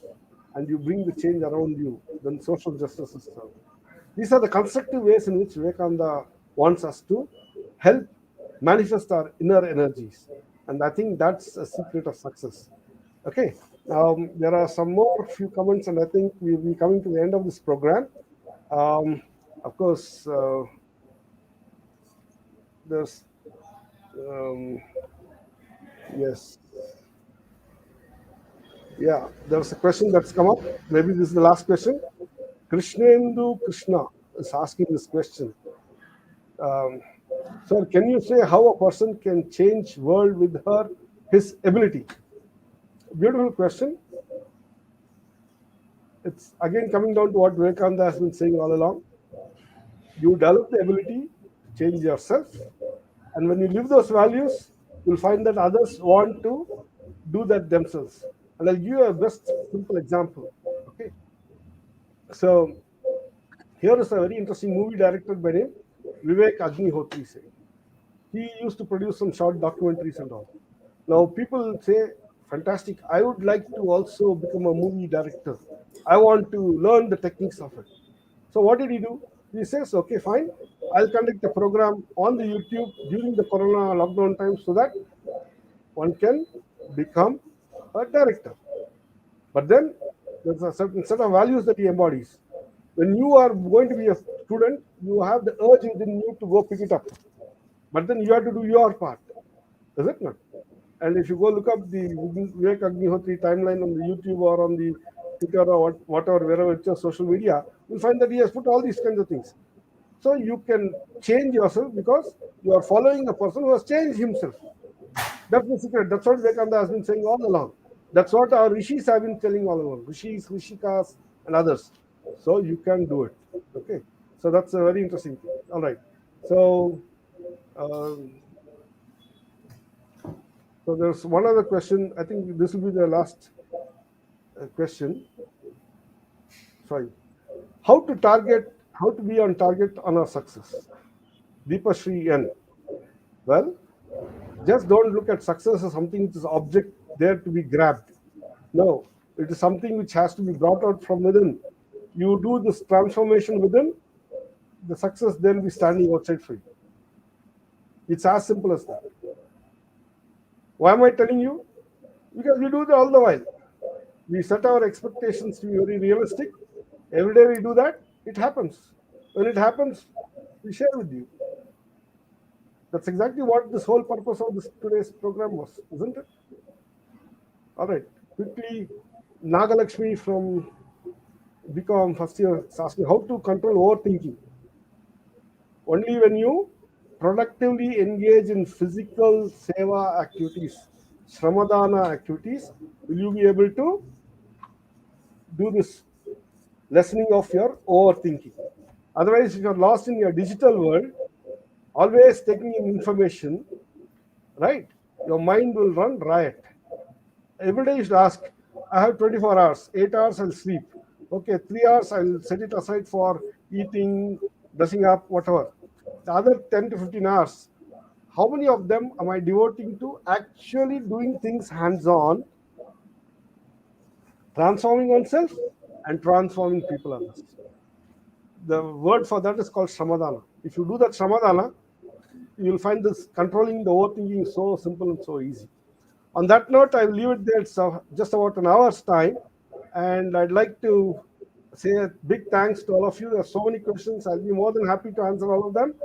and you bring the change around you. Then social justice is served. These are the constructive ways in which Vivekananda wants us to help manifest our inner energies. And I think that's a secret of success. Okay. There are some more few comments, and I think we'll be coming to the end of this program. Um, of course, there's, um, yes, yeah, there's a question that's come up. Maybe this is the last question. Krishnendu Krishna is asking this question. Um, Sir, can you say how a person can change world with his ability? Beautiful question. It's again coming down to what Vivekananda has been saying all along. You develop the ability to change yourself, and when you live those values, you'll find that others want to do that themselves. And I'll give you a best simple example. Okay, so here is a very interesting movie director by name Vivek Agnihotri. He used to produce some short documentaries and all. Now people say, fantastic, I would like to also become a movie director. I want to learn the techniques of it. So what did he do? He says, okay, fine, I'll conduct a program on the YouTube during the Corona lockdown time so that one can become a director. But then there's a certain set of values that he embodies. When you are going to be a student, you have the urge within you to go pick it up. But then you have to do your part. Is it not? And if you go look up the Vivek Agnihotri timeline on the YouTube or on the Twitter or whatever, wherever it's your social media, you'll find that he has put all these kinds of things. So you can change yourself because you are following a person who has changed himself. That's the secret. That's what Vivekananda has been saying all along. That's what our rishis have been telling all along. Rishis, Rishikas, and others. So you can do it. Okay. So that's a very interesting thing. All right. So, um, so there's one other question. I think this will be the last question. Sorry. How to be on target on our success? Deepashri N. Well, just don't look at success as something which is object there to be grabbed. No, it is something which has to be brought out from within. You do this transformation within, the success then will be standing outside for you. It's as simple as that. Why am I telling you? Because we do that all the while. We set our expectations to be very realistic. Every day we do that, it happens. When it happens, we share with you. That's exactly what this whole purpose of this today's program was, isn't it? All right. Quickly, Nagalakshmi from BCom first year is asking how to control overthinking. Only when you productively engage in physical seva activities, shramadana activities, will you be able to do this lessening of your overthinking. Otherwise, if you're lost in your digital world, always taking in information, right? Your mind will run riot. Every day you should ask, I have 24 hours, 8 hours I'll sleep. Okay, 3 hours I'll set it aside for eating, dressing up, whatever. The other 10 to 15 hours, how many of them am I devoting to actually doing things hands-on, transforming oneself and transforming people others? The word for that is called Shramadana. If you do that Shramadana, you'll find this controlling the overthinking so simple and so easy. On that note, I will leave it there. It's just about an hour's time. And I'd like to say a big thanks to all of you. There are so many questions. I'll be more than happy to answer all of them.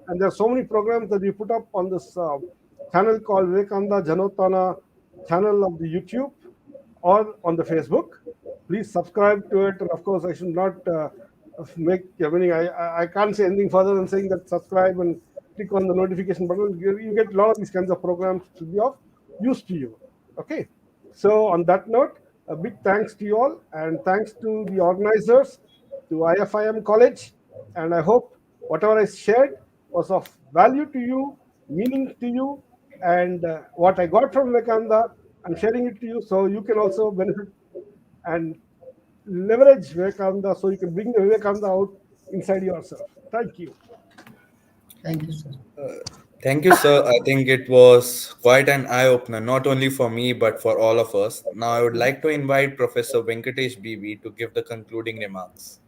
And there are so many programs that we put up on this channel called Vivekananda Janotana channel of the YouTube or on the Facebook. Please subscribe to it. And of course, I should not I can't say anything further than saying that subscribe and click on the notification button. You get a lot of these kinds of programs to be of use to you. Okay. So on that note, a big thanks to you all, and thanks to the organizers, to IFIM College, and I hope whatever I shared was of value to you, meaning to you, and what I got from Vivekananda, I'm sharing it to you so you can also benefit and leverage Vivekananda so you can bring the Vivekananda out inside yourself. Thank you. Thank you, sir. Thank you, sir. I think it was quite an eye opener, not only for me, but for all of us. Now, I would like to invite Professor Venkatesh BB to give the concluding remarks.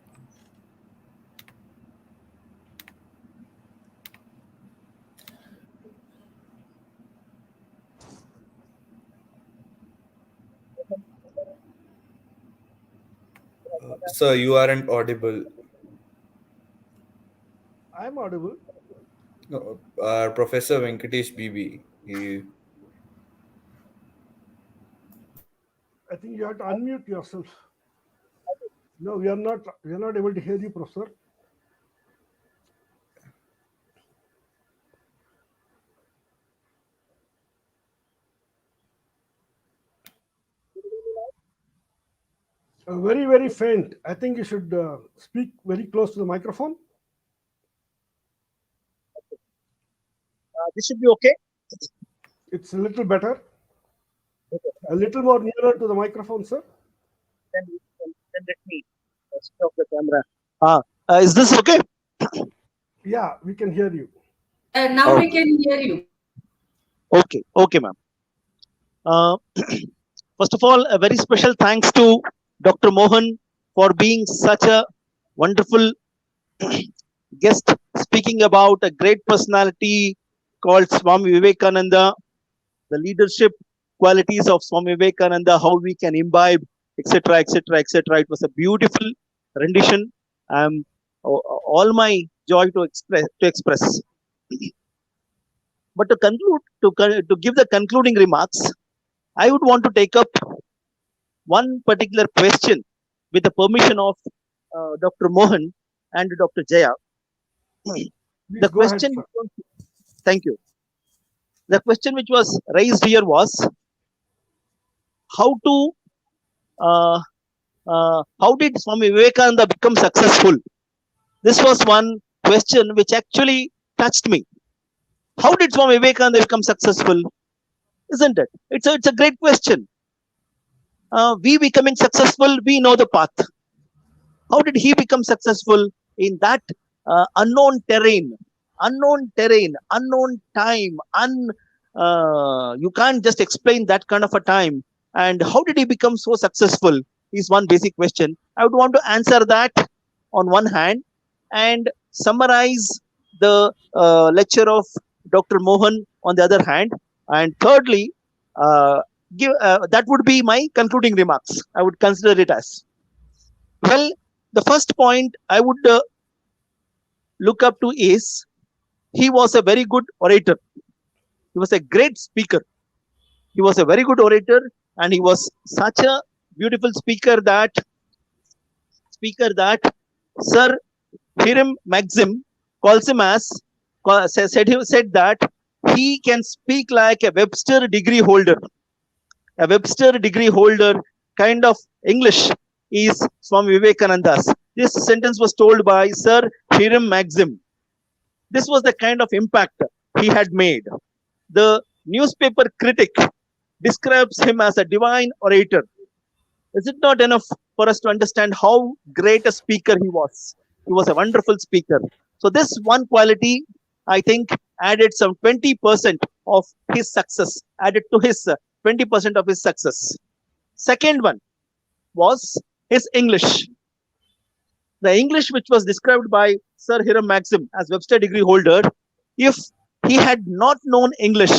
Sir, you aren't audible. I'm audible. No, Professor Venkatesh BB. I think you have to unmute yourself. No, we are not. We are not able to hear you, Professor. Very, very faint. I think you should speak very close to the microphone. This should be okay. It's a little better. A little more nearer to the microphone, sir. Then let me switch off the camera. Is this okay? Yeah, we can hear you. Now we can hear you. Okay, ma'am. First of all, a very special thanks to Dr. Mohan for being such a wonderful guest, speaking about a great personality called Swami Vivekananda, the leadership qualities of Swami Vivekananda, how we can imbibe, etc., etc., etc. It was a beautiful rendition. All my joy to express. But to conclude, to give the concluding remarks, I would want to take up one particular question with the permission of Dr. Mohan and Dr. Jaya. Please The go ahead, question, sir. thank you. The question which was raised here was how to how did Swami Vivekananda become successful? This was one question which actually touched me. How did Swami Vivekananda become successful? Isn't it? It's a great question. We becoming successful, we know the path. How did he become successful in that unknown terrain, unknown time, you can't just explain that kind of a time. And how did he become so successful is one basic question. I would want to answer that on one hand and summarize the lecture of Dr. Mohan on the other hand. And thirdly, that would be my concluding remarks. I would consider it as. Well, the first point I would look up to is he was a very good orator. He was a great speaker. He was a very good orator, and he was such a beautiful speaker that Sir Hiram Maxim calls him as said that he can speak like a Webster degree holder. A Webster degree holder kind of English is Swami Vivekananda's. This sentence was told by Sir Hiram Maxim. This was the kind of impact he had made. The newspaper critic describes him as a divine orator. Is it not enough for us to understand how great a speaker he was? He was a wonderful speaker. So this one quality, I think, added some 20% of his success, added to his 20% of his success. Second one was his English. The English which was described by Sir Hiram Maxim as Webster degree holder, if he had not known English,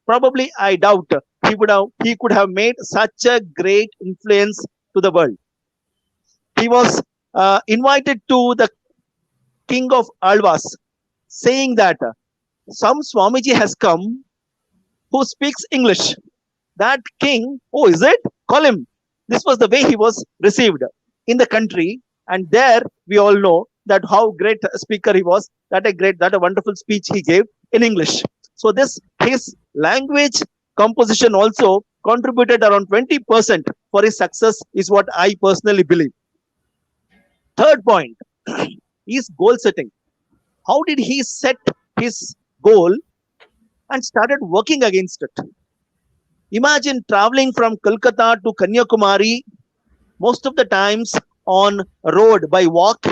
probably I doubt he could have made such a great influence to the world. He was invited to the king of Alvas, saying that some Swamiji has come who speaks English. That king, oh, is it? Call him. This was the way he was received in the country, and there we all know that how great a speaker he was. That a wonderful speech he gave in English. So his language composition also contributed around 20% for his success, is what I personally believe. Third point is goal setting. How did he set his goal and started working against it? Imagine traveling from Kolkata to Kanyakumari, most of the times on road by walk,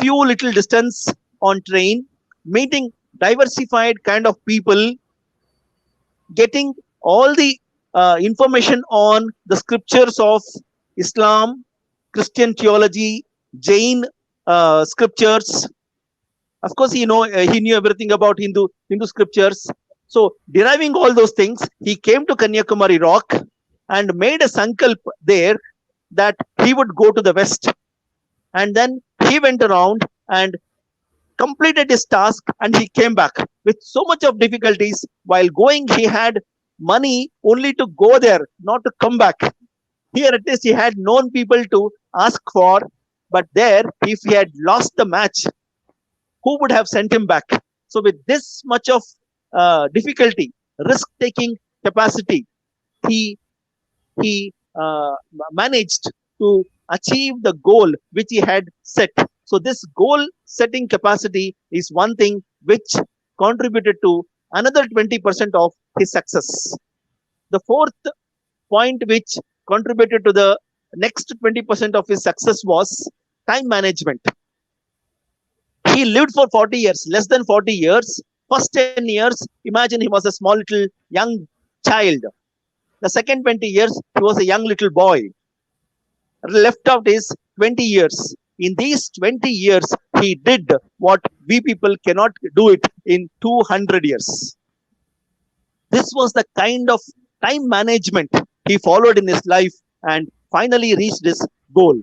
few little distance on train, meeting diversified kind of people, getting all the information on the scriptures of Islam, Christian theology, Jain scriptures. Of course, he knew everything about Hindu scriptures. So, deriving all those things, he came to Kanyakumari rock and made a sankalp there that he would go to the west And then he went around and completed his task, and he came back with so much of difficulties. While going, he had money only to go there, not to come back. Here at least he had known people to ask for, but there, if he had lost the match, who would have sent him back? So, with this much of difficulty, risk taking capacity, he he managed to achieve the goal which he had set. So this goal setting capacity is one thing which contributed to another 20% of his success. The fourth point which contributed to the next 20% of his success was time management. He lived for 40 years, less than 40 years. First 10 years, imagine he was a small little young child. The second 20 years, he was a young little boy. Left out is 20 years. In these 20 years, he did what we people cannot do it in 200 years. This was the kind of time management he followed in his life and finally reached his goal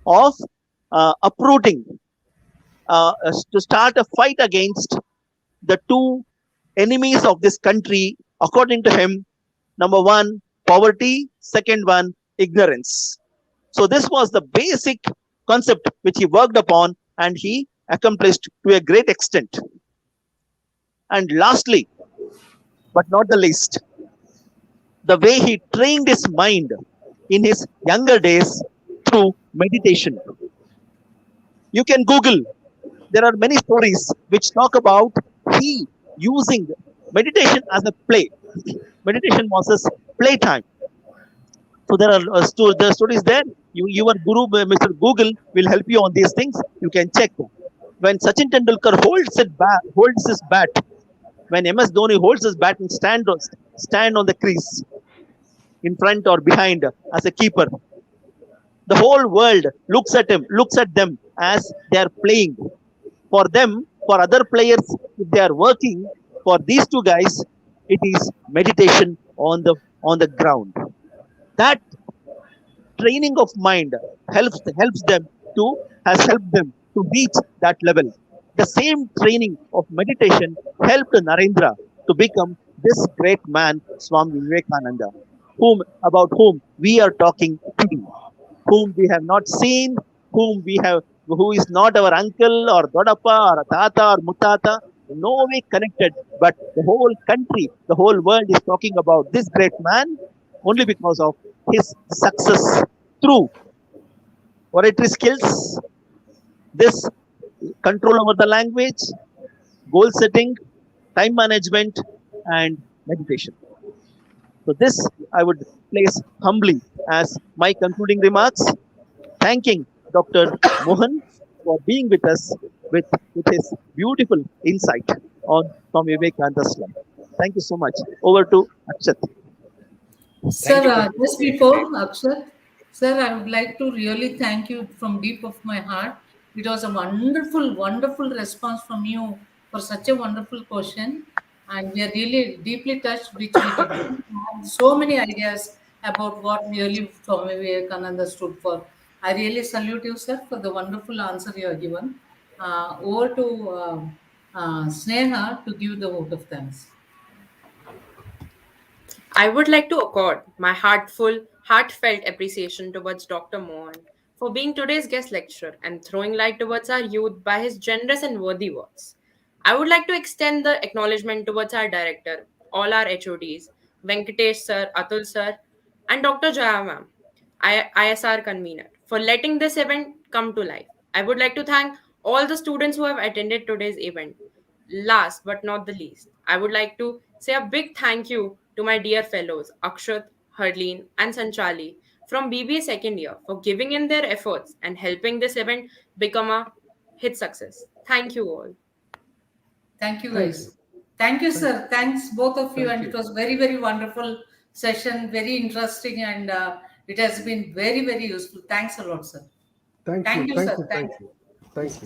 of uprooting, to start a fight against the two enemies of this country, according to him. Number one, poverty. Second one, ignorance. So this was the basic concept which he worked upon and he accomplished to a great extent. And lastly, but not the least, the way he trained his mind in his younger days through meditation. You can Google. There are many stories which talk about he using meditation as a play. Meditation was his playtime. So there are there are stories there. Your guru, Mr. Google, will help you on these things. You can check. When Sachin Tendulkar holds his bat, when MS Dhoni holds his bat and stand on the crease, in front or behind as a keeper, the whole world looks at them as they are playing. For them, for other players, if they are working, for these two guys, it is meditation on the ground. That training of mind helps them to has helped them to reach that level. The same training of meditation helped Narendra to become this great man, Swami Vivekananda, whom we are talking today, whom we have not seen, who is not our uncle or Dodappa or Tata or Mutata, no way connected, but the whole country, the whole world is talking about this great man only because of his success through oratory skills, this control over the language, goal setting, time management, and meditation. So this I would place humbly as my concluding remarks, thanking Dr. Mohan for being with us with his beautiful insight on Swami Vivekananda's life. Thank you so much. Over to Akshat. Sir, Thank you, Dr. just before Akshat, sir, I would like to really thank you from deep of my heart. It was a wonderful, wonderful response from you for such a wonderful question. And we are really deeply touched, which we didn't have so many ideas about what really Swami Vivekananda stood for. I really salute you, sir, for the wonderful answer you have given. Over to Sneha to give the vote of thanks. I would like to accord my heartfelt appreciation towards Dr. Mohan for being today's guest lecturer and throwing light towards our youth by his generous and worthy words. I would like to extend the acknowledgement towards our director, all our HODs, Venkatesh sir, Atul sir, and Dr. Jaya ma'am, ISR convener, for letting this event come to life. I would like to thank all the students who have attended today's event. Last but not the least, I would like to say a big thank you to my dear fellows Akshat, Harleen, and Sanchali from BBA second year for giving in their efforts and helping this event become a hit success. Thank you all. Thank you, Thank you. guys. Thank you, Thank, sir. Thanks, both of you. thank And you. it was very, very wonderful session, very interesting, and it has been very, very useful. Thanks a lot, sir. Thank you. Thank you, Thank sir. you. Thank Thanks. you. Thank you.